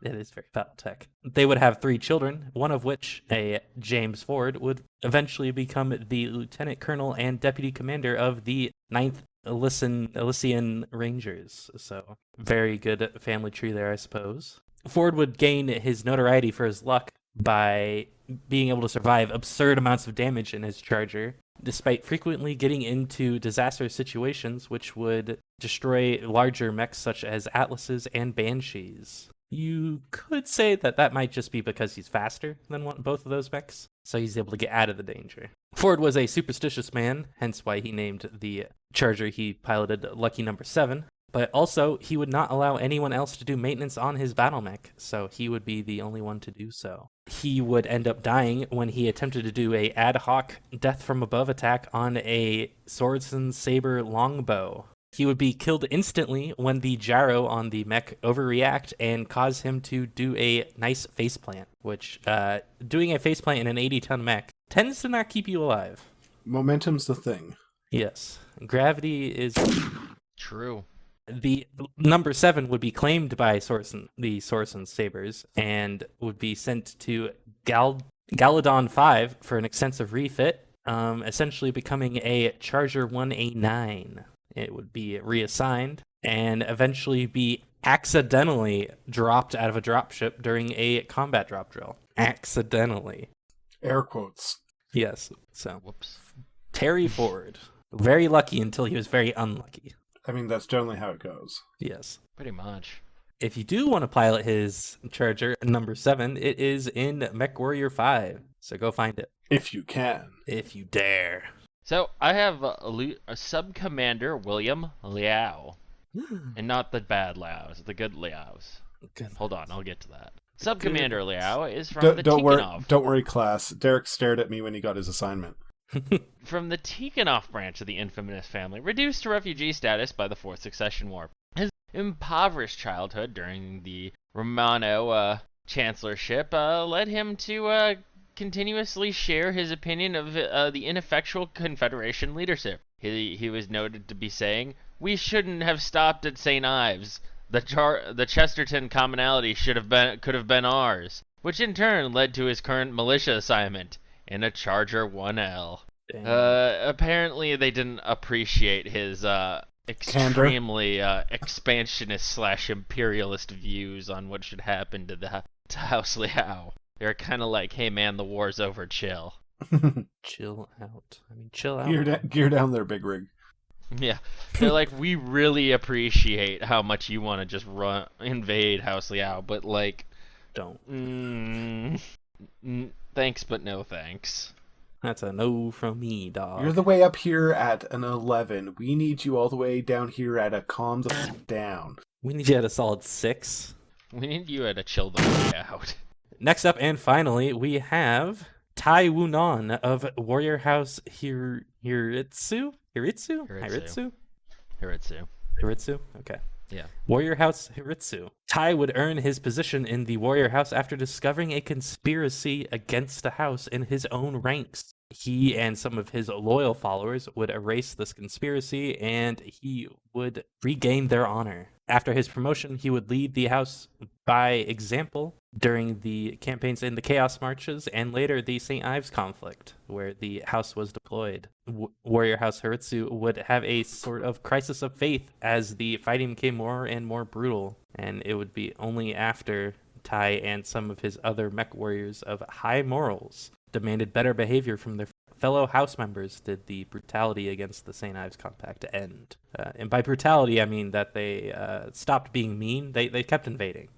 Speaker 3: It is very Battletech. They would have 3 children, one of which, a James Ford, would eventually become the lieutenant colonel and deputy commander of the 9th Elysian Rangers. So very good family tree there, I suppose. Ford would gain his notoriety for his luck by being able to survive absurd amounts of damage in his charger, despite frequently getting into disastrous situations which would destroy larger mechs such as Atlases and Banshees. You could say that might just be because he's faster than both of those mechs, so he's able to get out of the danger. Ford was a superstitious man, hence why he named the charger he piloted Lucky Number 7, but also he would not allow anyone else to do maintenance on his battle mech, so he would be the only one to do so. He would end up dying when he attempted to do a ad hoc death from above attack on a swords and saber longbow. He would be killed instantly when the gyro on the mech overreact and cause him to do a nice faceplant, which doing a faceplant in an 80-ton mech tends to not keep you alive.
Speaker 2: Momentum's the thing.
Speaker 3: Yes. Gravity is
Speaker 4: true.
Speaker 3: The Number 7 would be claimed by the Swords and Sabers and would be sent to Galadon 5 for an extensive refit, essentially becoming a Charger 1A9. It would be reassigned and eventually be accidentally dropped out of a dropship during a combat drop drill. Accidentally.
Speaker 2: Air quotes.
Speaker 3: Yes. So,
Speaker 4: Whoops.
Speaker 3: Terry Ford. Very lucky until he was very unlucky.
Speaker 2: I mean, that's generally how it goes.
Speaker 3: Yes.
Speaker 4: Pretty much.
Speaker 3: If you do want to pilot his charger, Number 7, it is in Mech Warrior 5. So go find it.
Speaker 2: If you can.
Speaker 3: If you dare.
Speaker 4: So I have a sub-commander, William Liao. And not the bad Liaos, the good Liaos.
Speaker 3: Good.
Speaker 4: Hold on, I'll get to that. Sub-commander Liao is from the
Speaker 2: don't
Speaker 4: Tikhonov.
Speaker 2: Don't worry, class. Derek stared at me when he got his assignment.
Speaker 4: From the Tikhonov branch of the infamous family, reduced to refugee status by the Fourth Succession War. His impoverished childhood during the Romano chancellorship led him to continuously share his opinion of the ineffectual Confederation leadership. He was noted to be saying, "We shouldn't have stopped at St. Ives. The Chesterton commonality could have been ours," which in turn led to his current militia assignment in a Charger 1L. Apparently they didn't appreciate his extremely expansionist / imperialist views on what should happen to House Liao. They're kind of like, hey man, the war's over, chill.
Speaker 3: Chill out. I mean, chill out.
Speaker 2: Gear down there, big rig.
Speaker 4: Yeah, they're like, we really appreciate how much you want to just invade House Liao, but like,
Speaker 3: Don't.
Speaker 4: thanks, but no thanks.
Speaker 3: That's a no from me, dog.
Speaker 2: You're the way up here at an 11. We need you all the way down here at a calm the f down.
Speaker 3: We need you at a solid 6.
Speaker 4: We need you to chill the way out.
Speaker 3: Next up, and finally, we have Tai Wunan of Warrior House Hiritsu?
Speaker 4: Hiritsu.
Speaker 3: Okay.
Speaker 4: Yeah.
Speaker 3: Warrior House Hiritsu. Tai would earn his position in the Warrior House after discovering a conspiracy against the house in his own ranks. He and some of his loyal followers would erase this conspiracy, and he would regain their honor. After his promotion, he would lead the house by example during the campaigns in the Chaos Marches and later the St. Ives conflict, where the house was deployed. Warrior House Hiritsu would have a sort of crisis of faith as the fighting became more and more brutal, and it would be only after Tai and some of his other mech warriors of high morals demanded better behavior from their fellow house members did the brutality against the St. Ives Compact end. And by brutality, I mean that they stopped being mean. They kept invading.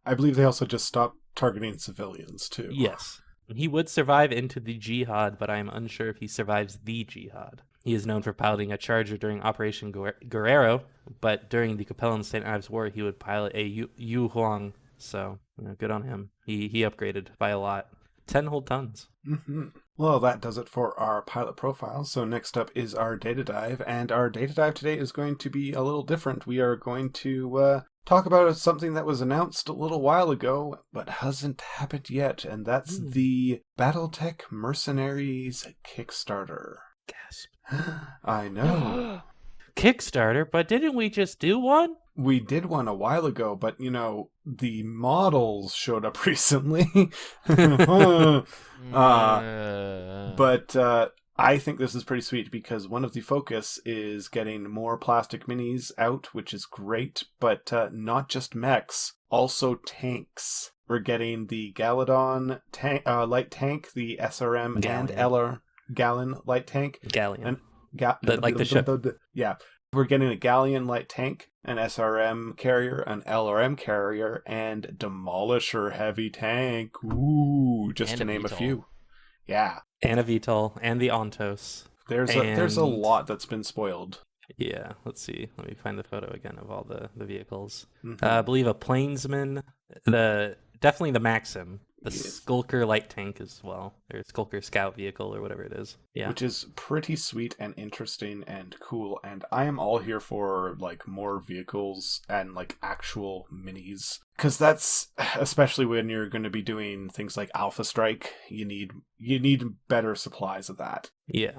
Speaker 2: I believe they also just stopped targeting civilians, too.
Speaker 3: Yes. He would survive into the Jihad, but I am unsure if he survives the Jihad. He is known for piloting a Charger during Operation Guerrero, but during the Capellan St. Ives War, he would pilot a Yu Huang. So, good on him. He upgraded by a lot. 10 whole tons.
Speaker 2: Mm-hmm. Well, that does it for our pilot profile. So next up is our data dive, and our data dive today is going to be a little different. We are going to talk about something that was announced a little while ago, but hasn't happened yet, and that's the BattleTech Mercenaries Kickstarter.
Speaker 3: Gasp.
Speaker 2: I know.
Speaker 3: Kickstarter? But didn't we just do one?
Speaker 2: We did one a while ago, but, the models showed up recently. But I think this is pretty sweet because one of the focus is getting more plastic minis out, which is great, but not just mechs, also tanks. We're getting the Galadon light tank, the SRM
Speaker 3: Galleon.
Speaker 2: and Eller Gallon light tank.
Speaker 3: Galleon.
Speaker 2: And
Speaker 3: Like the ship.
Speaker 2: Yeah. We're getting a Galleon light tank, an SRM carrier, an LRM carrier, and Demolisher heavy tank. Ooh, just
Speaker 4: And
Speaker 2: to
Speaker 4: a
Speaker 2: name a
Speaker 4: VTOL.
Speaker 2: few. Yeah.
Speaker 3: And a VTOL. And the Ontos.
Speaker 2: There's a lot that's been spoiled.
Speaker 3: Yeah, let's see. Let me find the photo again of all the vehicles.
Speaker 2: Mm-hmm.
Speaker 3: I believe a Plainsman, definitely the Maxim, the
Speaker 2: Yes.
Speaker 3: Skulker light tank as well, or Skulker scout vehicle or whatever it is. Yeah,
Speaker 2: Which is pretty sweet and interesting and cool, and I am all here for more vehicles and actual minis, because that's, especially when you're going to be doing things like Alpha Strike, you need better supplies of that,
Speaker 3: yeah,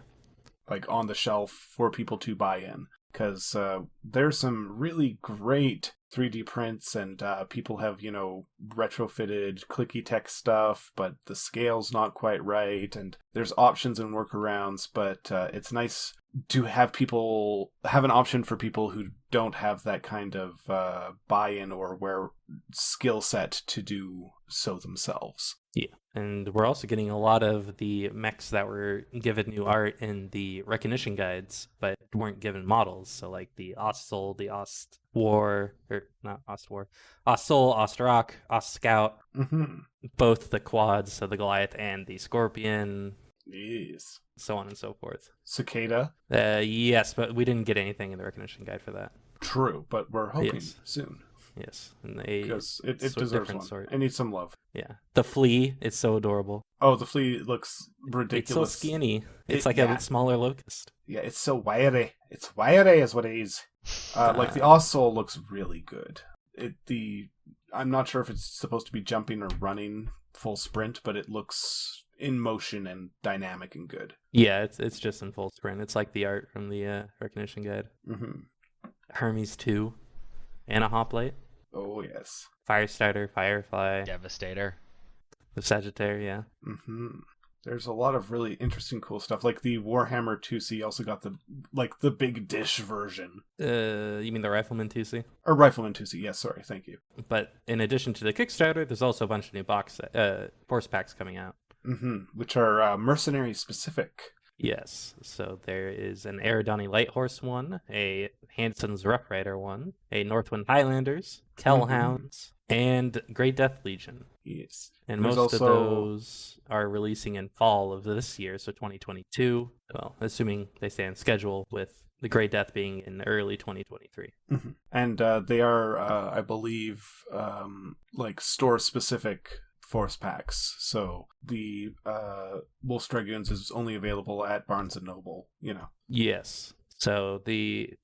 Speaker 2: on the shelf for people to buy in, because there's some really great 3D prints, and people have, retrofitted clicky tech stuff, but the scale's not quite right, and there's options and workarounds, but it's nice to have an option for people who don't have that kind of buy-in or skill set to do so themselves.
Speaker 3: yeah. And we're also getting a lot of the mechs that were given new art in the recognition guides, but weren't given models. So the Ostsol, the Ostwar, or not Ostwar, Ostsol, Ostrock, Ostscout,
Speaker 2: Mm-hmm.
Speaker 3: both the quads, so the Goliath and the Scorpion,
Speaker 2: Yes.
Speaker 3: so on and so forth.
Speaker 2: Cicada.
Speaker 3: Yes, but we didn't get anything in the recognition guide for that.
Speaker 2: True, but we're hoping
Speaker 3: Yes.
Speaker 2: soon.
Speaker 3: Yes, and they
Speaker 2: Because it
Speaker 3: so
Speaker 2: deserves
Speaker 3: different
Speaker 2: one.
Speaker 3: sort.
Speaker 2: It needs some love.
Speaker 3: Yeah, the flea is so adorable.
Speaker 2: Oh, the flea looks ridiculous.
Speaker 3: It's so skinny. It's like
Speaker 2: yeah.
Speaker 3: a smaller locust.
Speaker 2: Yeah, it's so wiry. It's wiry is what it is. The Ostsol looks really good. I'm not sure if it's supposed to be jumping or running full sprint, but it looks in motion and dynamic and good.
Speaker 3: Yeah, it's just in full sprint. It's like the art from the recognition guide.
Speaker 2: Mm-hmm.
Speaker 3: Hermes 2 and a hoplite.
Speaker 2: Oh, yes.
Speaker 3: Firestarter, Firefly,
Speaker 4: Devastator.
Speaker 3: the Sagittaire, yeah.
Speaker 2: Mm-hmm. There's a lot of really interesting, cool stuff. Like the Warhammer 2C also got the big dish version.
Speaker 3: You mean the Rifleman 2C?
Speaker 2: Or Rifleman 2C, yes, sorry, thank you.
Speaker 3: But in addition to the Kickstarter, there's also a bunch of new force packs coming out.
Speaker 2: Mm-hmm. Which are mercenary specific.
Speaker 3: Yes. So there is an Eridani Light Horse one, a Hanson's Rough Rider one, a Northwind Highlanders, Kellhounds, and Grey Death Legion.
Speaker 2: Yes.
Speaker 3: And
Speaker 2: There's
Speaker 3: most of
Speaker 2: also-
Speaker 3: those are releasing in fall of this year, so 2022. Well, assuming they stay on schedule, with the Grey Death being in early 2023.
Speaker 2: Mhm. And they are, I believe, like store-specific force packs. So the Wolf's Dragoons is only available at Barnes & Noble, you know.
Speaker 3: Yes. So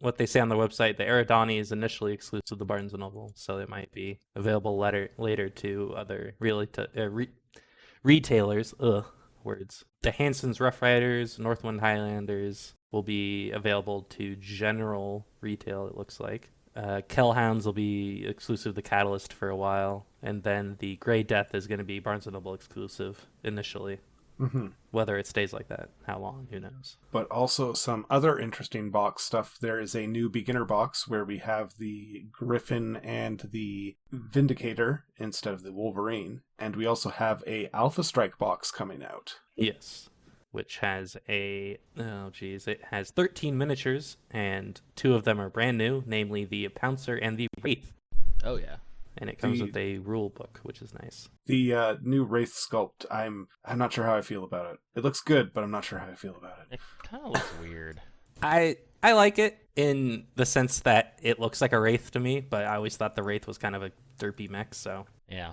Speaker 3: what they say on the website, the Eridani is initially exclusive to Barnes & Noble, so it might be available later to other retailers. Words. The Hanson's Rough Riders, Northwind Highlanders will be available to general retail, it looks like. Kellhounds will be exclusive to Catalyst for a while, and then the Grey Death is going to be Barnes & Noble exclusive initially.
Speaker 2: Mm-hmm.
Speaker 3: Whether it stays like that, how long, who knows.
Speaker 2: But also some other interesting box stuff. There is a new beginner box where we have the Griffin and the Vindicator instead of the Wolverine. And we also have a Alpha Strike box coming out.
Speaker 3: Yes. Which has it has 13 miniatures, and 2 of them are brand new, namely the Pouncer and the Wraith.
Speaker 4: Oh yeah.
Speaker 3: And it comes with a rule book, which is nice.
Speaker 2: The new Wraith sculpt, I'm not sure how I feel about it. It looks good, but I'm not sure how I feel about it.
Speaker 4: It kind of looks weird.
Speaker 3: I like it in the sense that it looks like a Wraith to me, but I always thought the Wraith was kind of a derpy mech, so...
Speaker 4: Yeah.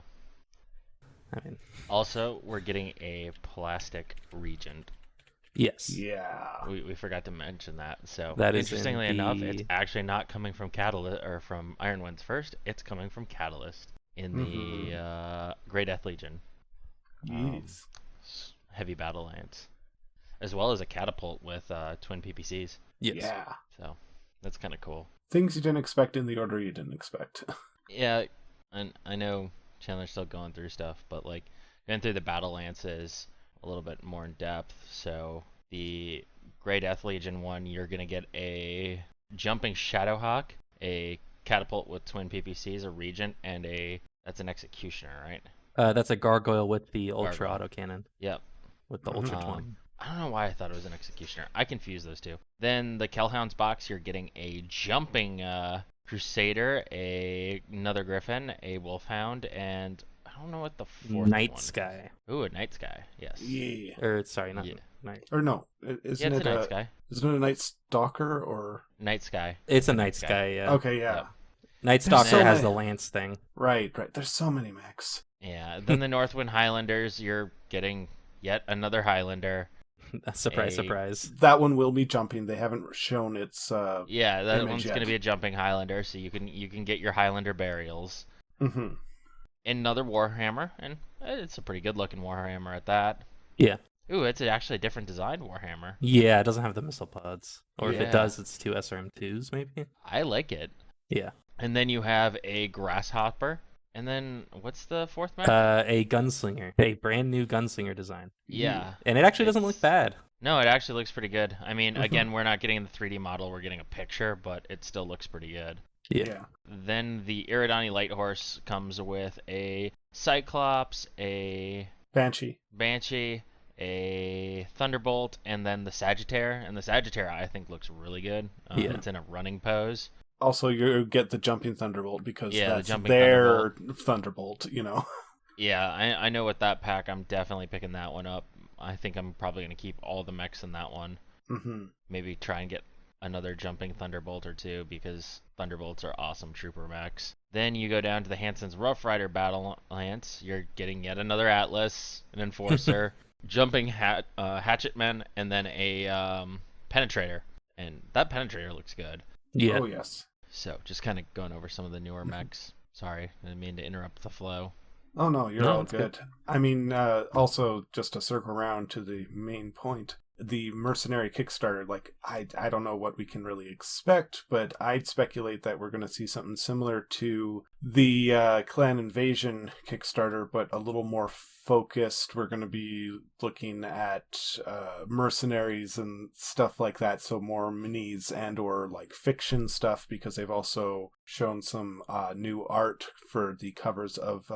Speaker 3: I mean...
Speaker 4: Also, we're getting a plastic Regent.
Speaker 3: Yes.
Speaker 2: Yeah.
Speaker 4: We forgot to mention that. So
Speaker 3: that is
Speaker 4: interestingly enough, it's actually not coming from Catalyst or from Iron Winds first. It's coming from Catalyst in the Grey Death Legion.
Speaker 2: Yes.
Speaker 4: Heavy battle lance, as well as a catapult with twin PPCs.
Speaker 3: Yes.
Speaker 2: Yeah.
Speaker 4: So that's kind of cool.
Speaker 2: Things you didn't expect in the order you didn't expect.
Speaker 4: Yeah, and I know Chandler's still going through stuff, but like going through the battle lances a little bit more in depth. So the Grey Death Legion one, you're gonna get a jumping Shadowhawk, a catapult with twin PPCs, a Regent, and that's an Executioner, right?
Speaker 3: That's a Gargoyle with the Ultra
Speaker 4: Gargoyle.
Speaker 3: Autocannon.
Speaker 4: Yep.
Speaker 3: With the Ultra 20.
Speaker 4: I don't know why I thought it was an Executioner. I confused those two. Then the Kellhounds box, you're getting a jumping Crusader, another Griffin, a Wolfhound, and I don't know what the fourth
Speaker 3: Night
Speaker 4: one.
Speaker 3: Sky.
Speaker 4: Ooh, a Night Sky. Yes.
Speaker 2: Yeah.
Speaker 3: Or sorry, not
Speaker 4: Yeah.
Speaker 3: Night.
Speaker 2: Or no,
Speaker 4: Yeah,
Speaker 2: isn't
Speaker 4: it's
Speaker 2: it
Speaker 4: a Night Sky.
Speaker 2: Isn't it a Night Stalker or?
Speaker 4: Night Sky.
Speaker 3: It's a Night Sky, yeah.
Speaker 2: Okay, yeah.
Speaker 4: Yep.
Speaker 3: Night
Speaker 2: There's
Speaker 3: Stalker
Speaker 2: so
Speaker 3: has
Speaker 2: many-
Speaker 3: the lance thing.
Speaker 2: Right. There's so many mechs.
Speaker 4: Yeah. Then the Northwind Highlanders, you're getting yet another Highlander.
Speaker 3: Surprise, surprise.
Speaker 2: That one will be jumping. They haven't shown its.
Speaker 4: Yeah, that
Speaker 2: Image
Speaker 4: one's
Speaker 2: yet.
Speaker 4: going to be a jumping Highlander, so you can get your Highlander burials.
Speaker 2: Mm-hmm.
Speaker 4: Another Warhammer, and it's a pretty good looking Warhammer at that.
Speaker 3: Yeah.
Speaker 4: Ooh, it's actually a different design Warhammer.
Speaker 3: Yeah, it doesn't have the missile pods. Or if
Speaker 4: Yeah.
Speaker 3: it does, it's 2 SRM2s, maybe?
Speaker 4: I like it.
Speaker 3: Yeah.
Speaker 4: And then you have a Grasshopper. And then, what's the fourth mech?
Speaker 3: A Gunslinger. A brand new Gunslinger design.
Speaker 4: Yeah.
Speaker 3: And it actually doesn't look bad.
Speaker 4: No, it actually looks pretty good. I mean,
Speaker 2: Mhm.
Speaker 4: again, we're not getting the 3D model, we're getting a picture, but it still looks pretty good.
Speaker 3: Yeah.
Speaker 4: Then the Eridani Light Horse comes with a Cyclops, a
Speaker 2: Banshee.
Speaker 4: Banshee, a Thunderbolt, and then the Sagittaire. And the Sagittaire, I think, looks really good.
Speaker 3: Yeah.
Speaker 4: It's in a running pose.
Speaker 2: Also, you get the jumping Thunderbolt because
Speaker 4: Yeah, the
Speaker 2: that's
Speaker 4: jumping
Speaker 2: their Thunderbolt. You know.
Speaker 4: Yeah, I know with that pack, I'm definitely picking that one up. I think I'm probably going to keep all the mechs in that one.
Speaker 2: Mm-hmm.
Speaker 4: Maybe try and get another jumping Thunderbolt or two, because Thunderbolts are awesome trooper mechs. Then you go down to the Hanson's Rough Rider Battle Lance. You're getting yet another Atlas, an Enforcer, jumping Hatchetman, and then a Penetrator. And that Penetrator looks good.
Speaker 3: Yeah.
Speaker 2: Oh yes.
Speaker 4: So just kind of going over some of the newer mechs. Sorry, I didn't mean to interrupt the flow.
Speaker 2: Oh no, you're
Speaker 3: No,
Speaker 2: all
Speaker 3: it's
Speaker 2: good. I mean, also just to circle around to the main point, the Mercenary Kickstarter. Like, I don't know what we can really expect, but I'd speculate that we're going to see something similar to the Clan Invasion Kickstarter, but a little more focused. We're going to be looking at mercenaries and stuff like that, so more minis and or like fiction stuff, because they've also shown some new art for the covers of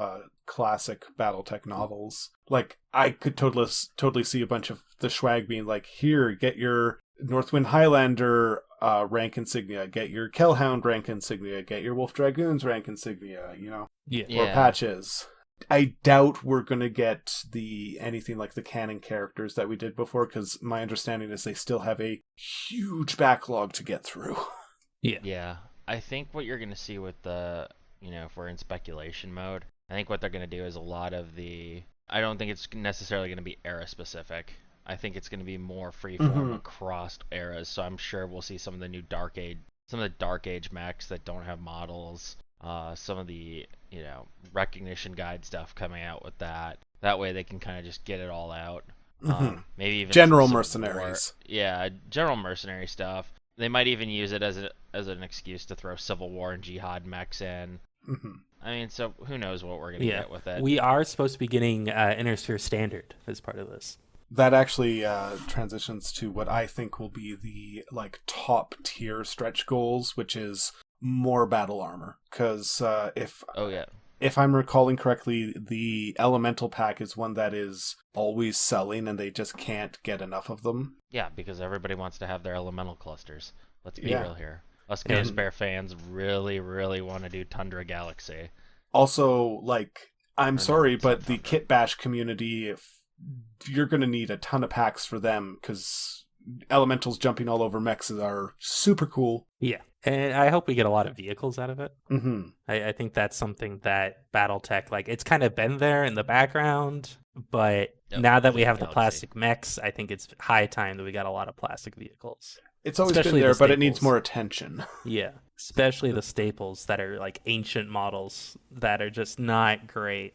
Speaker 2: classic BattleTech novels. Like, I could totally see a bunch of the swag being like, here, get your Northwind Highlander rank insignia, get your Kellhound rank insignia, get your Wolf Dragoons rank insignia, you know, or patches. I doubt we're going to get anything like the canon characters that we did before, because my understanding is they still have a huge backlog to get through.
Speaker 4: Yeah. I think what you're going to see with the, if we're in speculation mode, I think what they're going to do is a lot of I don't think it's necessarily going to be era specific. I think it's going to be more freeform across eras. So I'm sure we'll see some of the new Dark Age mechs that don't have models. Some of the recognition guide stuff coming out with that. That way they can kind of just get it all out. Maybe even
Speaker 2: general mercenaries.
Speaker 4: General mercenary stuff. They might even use it as an excuse to throw Civil War and Jihad mechs in. I mean, so who knows what we're going to get with it.
Speaker 3: We are supposed to be getting Inner Sphere Standard as part of this.
Speaker 2: That actually transitions to what I think will be the top tier stretch goals, which is more battle armor. Because if I'm recalling correctly, the Elemental pack is one that is always selling, and they just can't get enough of them.
Speaker 4: Yeah, because everybody wants to have their Elemental clusters. Let's be real here. Us Ghost Bear fans really, really want to do Tundra Galaxy.
Speaker 2: Also, I'm sorry, but the Kit Bash community, you're going to need a ton of packs for them, because elementals jumping all over mechs are super cool.
Speaker 3: Yeah, and I hope we get a lot of vehicles out of it. I think that's something that BattleTech, it's kind of been there in the background, but now that we have the plastic mechs, I think it's high time that we got a lot of plastic vehicles.
Speaker 2: It's always been there, but it needs more attention.
Speaker 3: Yeah, especially the staples that are ancient models that are just not great.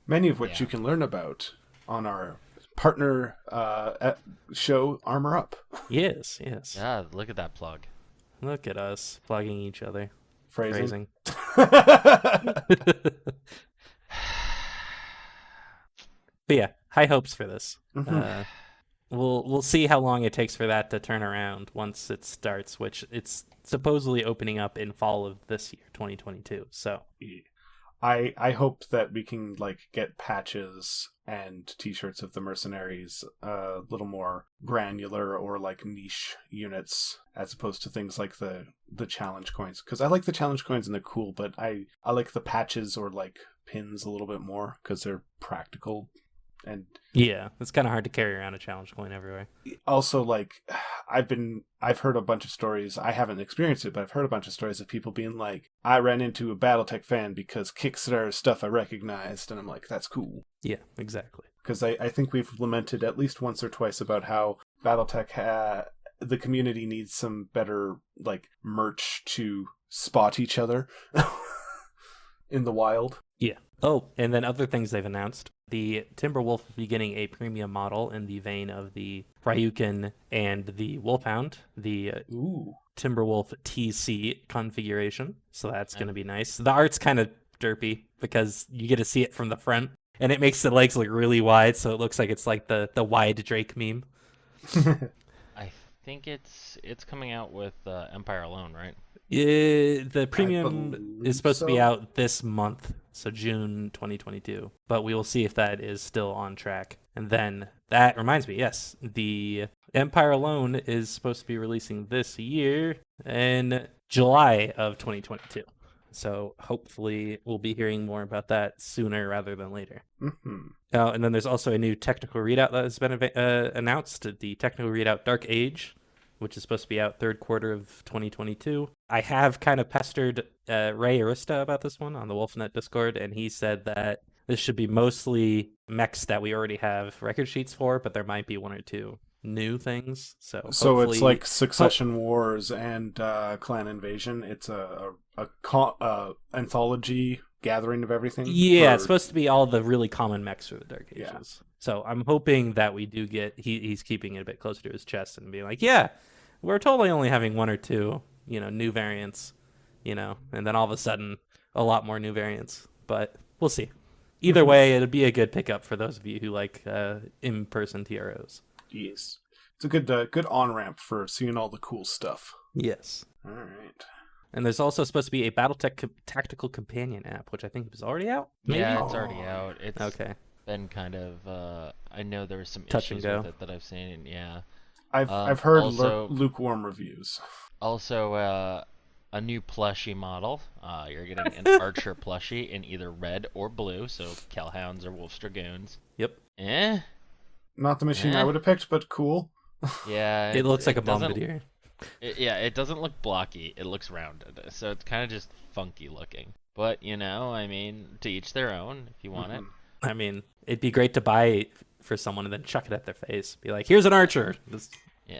Speaker 2: Many of which you can learn about on our partner show, Armor Up.
Speaker 3: Yes.
Speaker 4: Yeah, look at that plug.
Speaker 3: Look at us plugging each other.
Speaker 2: Phrasing.
Speaker 3: But yeah, high hopes for this. We'll see how long it takes for that to turn around once it starts, which it's supposedly opening up in fall of this year, 2022. So
Speaker 2: I hope that we can get patches and t-shirts of the mercenaries a little more granular, or niche units, as opposed to things like the challenge coins, because I like the challenge coins and they're cool, but I like the patches or pins a little bit more because they're practical. And
Speaker 3: yeah, it's kind of hard to carry around a challenge coin everywhere.
Speaker 2: Also, I've heard a bunch of stories. I haven't experienced it, but I've heard a bunch of stories of people being like, I ran into a BattleTech fan because Kickstarter stuff I recognized, and I'm like, that's cool.
Speaker 3: Yeah, exactly.
Speaker 2: Because I think we've lamented at least once or twice about how BattleTech the community needs some better merch to spot each other in the wild.
Speaker 3: Yeah. Oh, and then other things they've announced. The Timberwolf will be getting a premium model in the vein of the Ryukin and the Wolfhound, the Timberwolf TC configuration. So that's going to be nice. The art's kind of derpy because you get to see it from the front, and it makes the legs look really wide, so it looks like it's like the wide Drake meme.
Speaker 4: I think it's coming out with Empire Alone, right?
Speaker 3: The premium is supposed to be out this month, so June 2022. But we will see if that is still on track. And then that reminds me, yes, the Empire Alone is supposed to be releasing this year in July of 2022. So hopefully we'll be hearing more about that sooner rather than later. And then there's also a new technical readout that has been announced, the technical readout Dark Age, which is supposed to be out third quarter of 2022. I have kind of pestered Ray Arista about this one on the WolfNet Discord, and he said that this should be mostly mechs that we already have record sheets for, but there might be one or two new things. So
Speaker 2: it's like Succession Wars and Clan Invasion. It's a anthology gathering of everything.
Speaker 3: Yeah, it's supposed to be all the really common mechs for the Dark Ages. Yeah. So I'm hoping that we do get, he's keeping it a bit closer to his chest and being like, yeah, we're totally only having one or two, new variants. you know, and then all of a sudden a lot more new variants. But we'll see. Either way, it'd be a good pickup for those of you who like in-person TROs.
Speaker 2: Yes. It's a good on-ramp for seeing all the cool stuff.
Speaker 3: Yes.
Speaker 2: All right.
Speaker 3: And there's also supposed to be a BattleTech tactical companion app, which I think was already out. Maybe?
Speaker 4: Yeah, it's already out. It's
Speaker 3: Okay.
Speaker 4: been kind of. I know there was some
Speaker 3: Touch and
Speaker 4: issues
Speaker 3: go.
Speaker 4: with it that I've seen. And yeah.
Speaker 2: I've heard
Speaker 4: also-
Speaker 2: lukewarm reviews.
Speaker 4: Also, a new plushie model. You're getting an archer plushie in either red or blue, so Calhounds or Wolf's Dragoons.
Speaker 3: Yep.
Speaker 2: Not the machine I would have picked, but cool.
Speaker 4: Yeah.
Speaker 3: It looks like a
Speaker 4: doesn't-
Speaker 3: bombardier.
Speaker 4: It doesn't look blocky. It looks rounded, so it's kind of just funky looking. But you know, I mean, to each their own. If you want it.
Speaker 3: I mean, it'd be great to buy for someone and then chuck it at their face. Be like, here's an archer. Just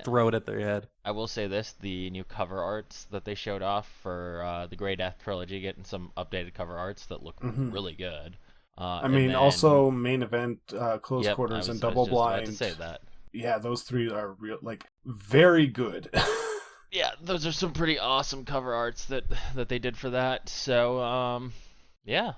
Speaker 3: throw it at their head.
Speaker 4: I will say this, the new cover arts that they showed off for the Grey Death trilogy, getting some updated cover arts that look really good.
Speaker 2: I mean, also main event, close quarters, and double blind.
Speaker 4: I was just about to say that.
Speaker 2: Yeah, those three are very good.
Speaker 4: Yeah, those are some pretty awesome cover arts that they did for that. So, yeah.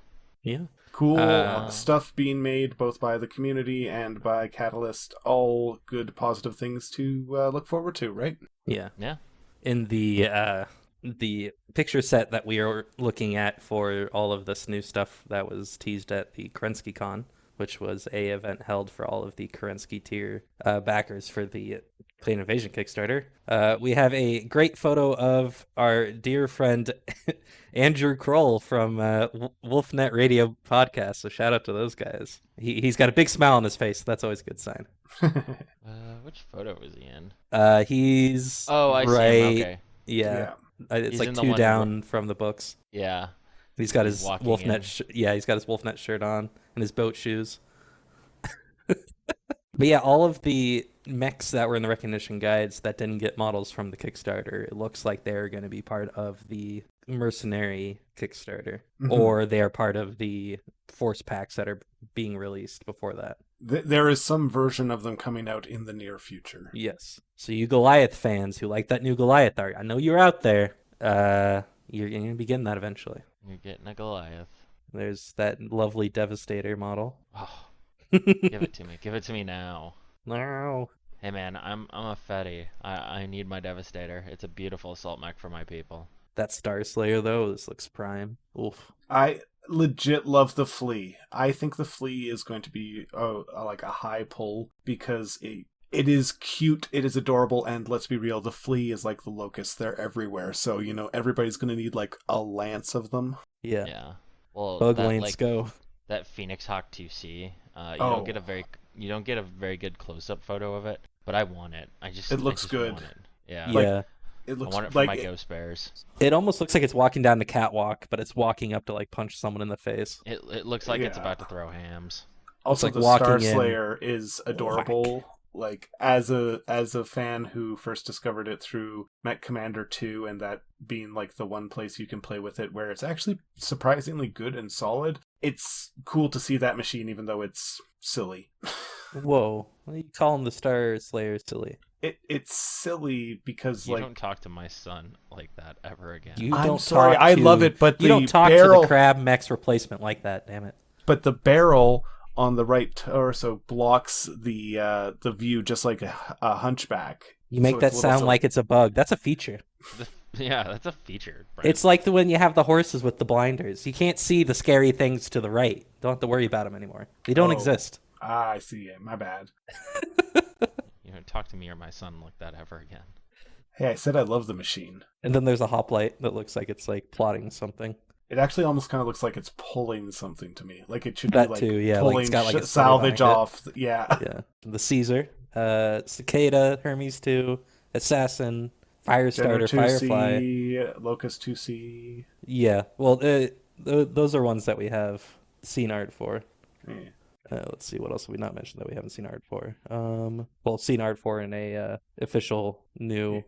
Speaker 2: Cool stuff being made both by the community and by Catalyst. All good, positive things to look forward to, right?
Speaker 3: Yeah.
Speaker 4: Yeah.
Speaker 3: In the picture set that we are looking at for all of this new stuff that was teased at the Kerensky Con, which was a event held for all of the Kerensky tier backers for the Clan Invasion Kickstarter. We have a great photo of our dear friend Andrew Kroll from Wolfnet Radio Podcast. So shout out to those guys. He's got a big smile on his face. So that's always a good sign.
Speaker 4: Which photo is he in?
Speaker 3: He's
Speaker 4: I see him. Okay.
Speaker 3: Yeah. It's
Speaker 4: He's
Speaker 3: like
Speaker 4: in the
Speaker 3: 2
Speaker 4: one
Speaker 3: down from the books.
Speaker 4: Yeah.
Speaker 3: He's got his
Speaker 4: walking
Speaker 3: Wolfnet.
Speaker 4: in.
Speaker 3: He's got his Wolfnet shirt on and his boat shoes. But yeah, all of the mechs that were in the recognition guides that didn't get models from the Kickstarter, it looks like they're going to be part of the Mercenary Kickstarter, or they are part of the Force packs that are being released before that.
Speaker 2: There is some version of them coming out in the near future.
Speaker 3: Yes. So you Goliath fans who like that new Goliath art, I know you're out there. You're going to be getting that eventually.
Speaker 4: You're getting a Goliath.
Speaker 3: There's that lovely Devastator model.
Speaker 4: Oh, give it to me. Give it to me now.
Speaker 3: No.
Speaker 4: Hey man, I'm a fetty. I need my Devastator. It's a beautiful assault mech for my people.
Speaker 3: That Star Slayer though, this looks prime. Oof.
Speaker 2: I legit love the Flea. I think the Flea is going to be like a high pull because it is cute, it is adorable, and let's be real, the Flea is like the Locust. They're everywhere, so you know everybody's going to need like a lance of them.
Speaker 3: Yeah.
Speaker 4: Yeah. Well,
Speaker 3: Bug
Speaker 4: that,
Speaker 3: Lanes go.
Speaker 4: That Phoenix Hawk 2C, you don't get a very good close-up photo of it, but I want it. It
Speaker 2: looks good.
Speaker 4: Want it. Yeah.
Speaker 3: Yeah.
Speaker 2: It looks
Speaker 4: I want it for
Speaker 2: like
Speaker 4: my Ghost Bears.
Speaker 3: It almost looks like it's walking down the catwalk, but it's walking up to like punch someone in the face.
Speaker 4: It looks like it's about to throw hams.
Speaker 2: Also,
Speaker 3: like
Speaker 2: the
Speaker 3: walking
Speaker 2: Star
Speaker 3: in.
Speaker 2: Slayer is adorable. Like as a fan who first discovered it through Mech Commander 2, and that being like the one place you can play with it where it's actually surprisingly good and solid. It's cool to see that machine, even though it's silly.
Speaker 3: Whoa. Why are you calling the Star Slayer silly?
Speaker 2: It's silly because
Speaker 4: You don't talk to my son like that ever again.
Speaker 2: I'm sorry, I love it, but
Speaker 3: you
Speaker 2: the
Speaker 3: don't talk
Speaker 2: barrel,
Speaker 3: to the Crab Mech's replacement like that, damn it.
Speaker 2: But the barrel on the right torso blocks the view just like a hunchback.
Speaker 3: You make that sound like it's a bug. That's a feature.
Speaker 4: Yeah, that's a feature. Brent.
Speaker 3: It's like when you have the horses with the blinders. You can't see the scary things to the right. Don't have to worry about them anymore. They don't exist.
Speaker 2: Ah, I see it. My bad.
Speaker 4: You don't talk to me or my son like that ever again.
Speaker 2: Hey, I said I love the machine.
Speaker 3: And then there's a hoplite that looks like it's like plotting something.
Speaker 2: It actually almost kind of looks like it's pulling something to me. Like it should
Speaker 3: That
Speaker 2: be like
Speaker 3: too, yeah, like
Speaker 2: pulling
Speaker 3: it's got, like, a
Speaker 2: salvage
Speaker 3: story behind
Speaker 2: off. Yeah.
Speaker 3: Yeah. The Caesar, Cicada, Hermes 2, Assassin, Firestarter, Firefly.
Speaker 2: Locust 2C.
Speaker 3: Yeah. Well, those are ones that we have seen art for.
Speaker 2: Yeah.
Speaker 3: Let's see, what else have we not mentioned that we haven't seen art for? Well, seen art for in a official new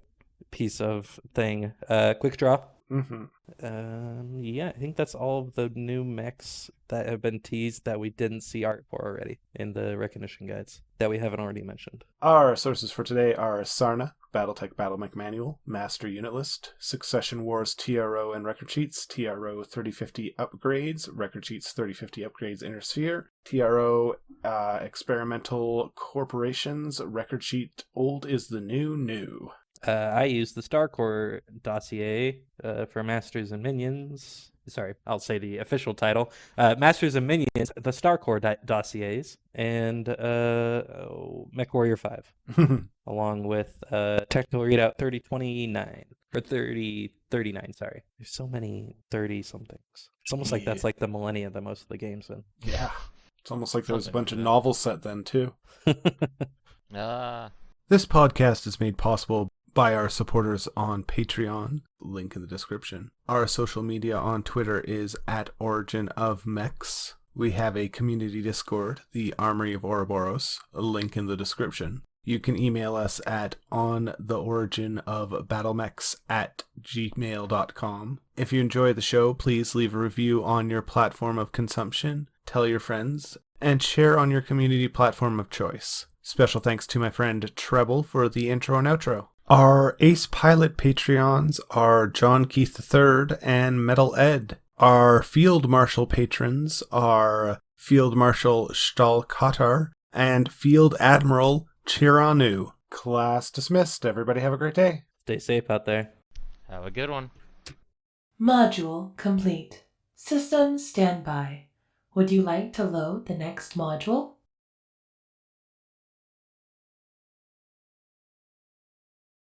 Speaker 3: piece of thing. Quick Draw.
Speaker 2: Mm-hmm.
Speaker 3: Yeah, I think that's all of the new mechs that have been teased that we didn't see art for already in the recognition guides that we haven't already mentioned.
Speaker 2: Our sources for today are Sarna, Battletech Battlemech Manual, Master Unit List, Succession Wars TRO and Record Sheets, TRO 3050 Upgrades, Record Sheets 3050 Upgrades Inner Sphere, TRO Experimental Corporations, Record Sheet Old is the New.
Speaker 3: I used the Starcore dossier for Masters and Minions. Sorry, I'll say the official title. Masters and Minions, the Starcore dossiers, and MechWarrior 5, along with Technical Readout 3029. Or 3039, sorry. There's so many 30-somethings. It's almost like that's like the millennia that most of the games in.
Speaker 2: Yeah. It's almost like there was a
Speaker 4: Something
Speaker 2: bunch of
Speaker 4: like that.
Speaker 2: novels set then, too.
Speaker 4: Ah.
Speaker 2: This podcast is made possible by our supporters on Patreon, link in the description. Our social media on Twitter is @OriginOfMechs. We have a community Discord, the Armory of Ouroboros, a link in the description. You can email us at ontheoriginofbattlemechs@gmail.com. If you enjoy the show, please leave a review on your platform of consumption, tell your friends, and share on your community platform of choice. Special thanks to my friend Treble for the intro and outro. Our Ace Pilot Patreons are John Keith III and Metal Ed. Our Field Marshal patrons are Field Marshal Stahlkater and Field Admiral Chiraneau. Class dismissed. Everybody have a great day.
Speaker 3: Stay safe out there.
Speaker 4: Have a good one.
Speaker 1: Module complete. Systems standby. Would you like to load the next module?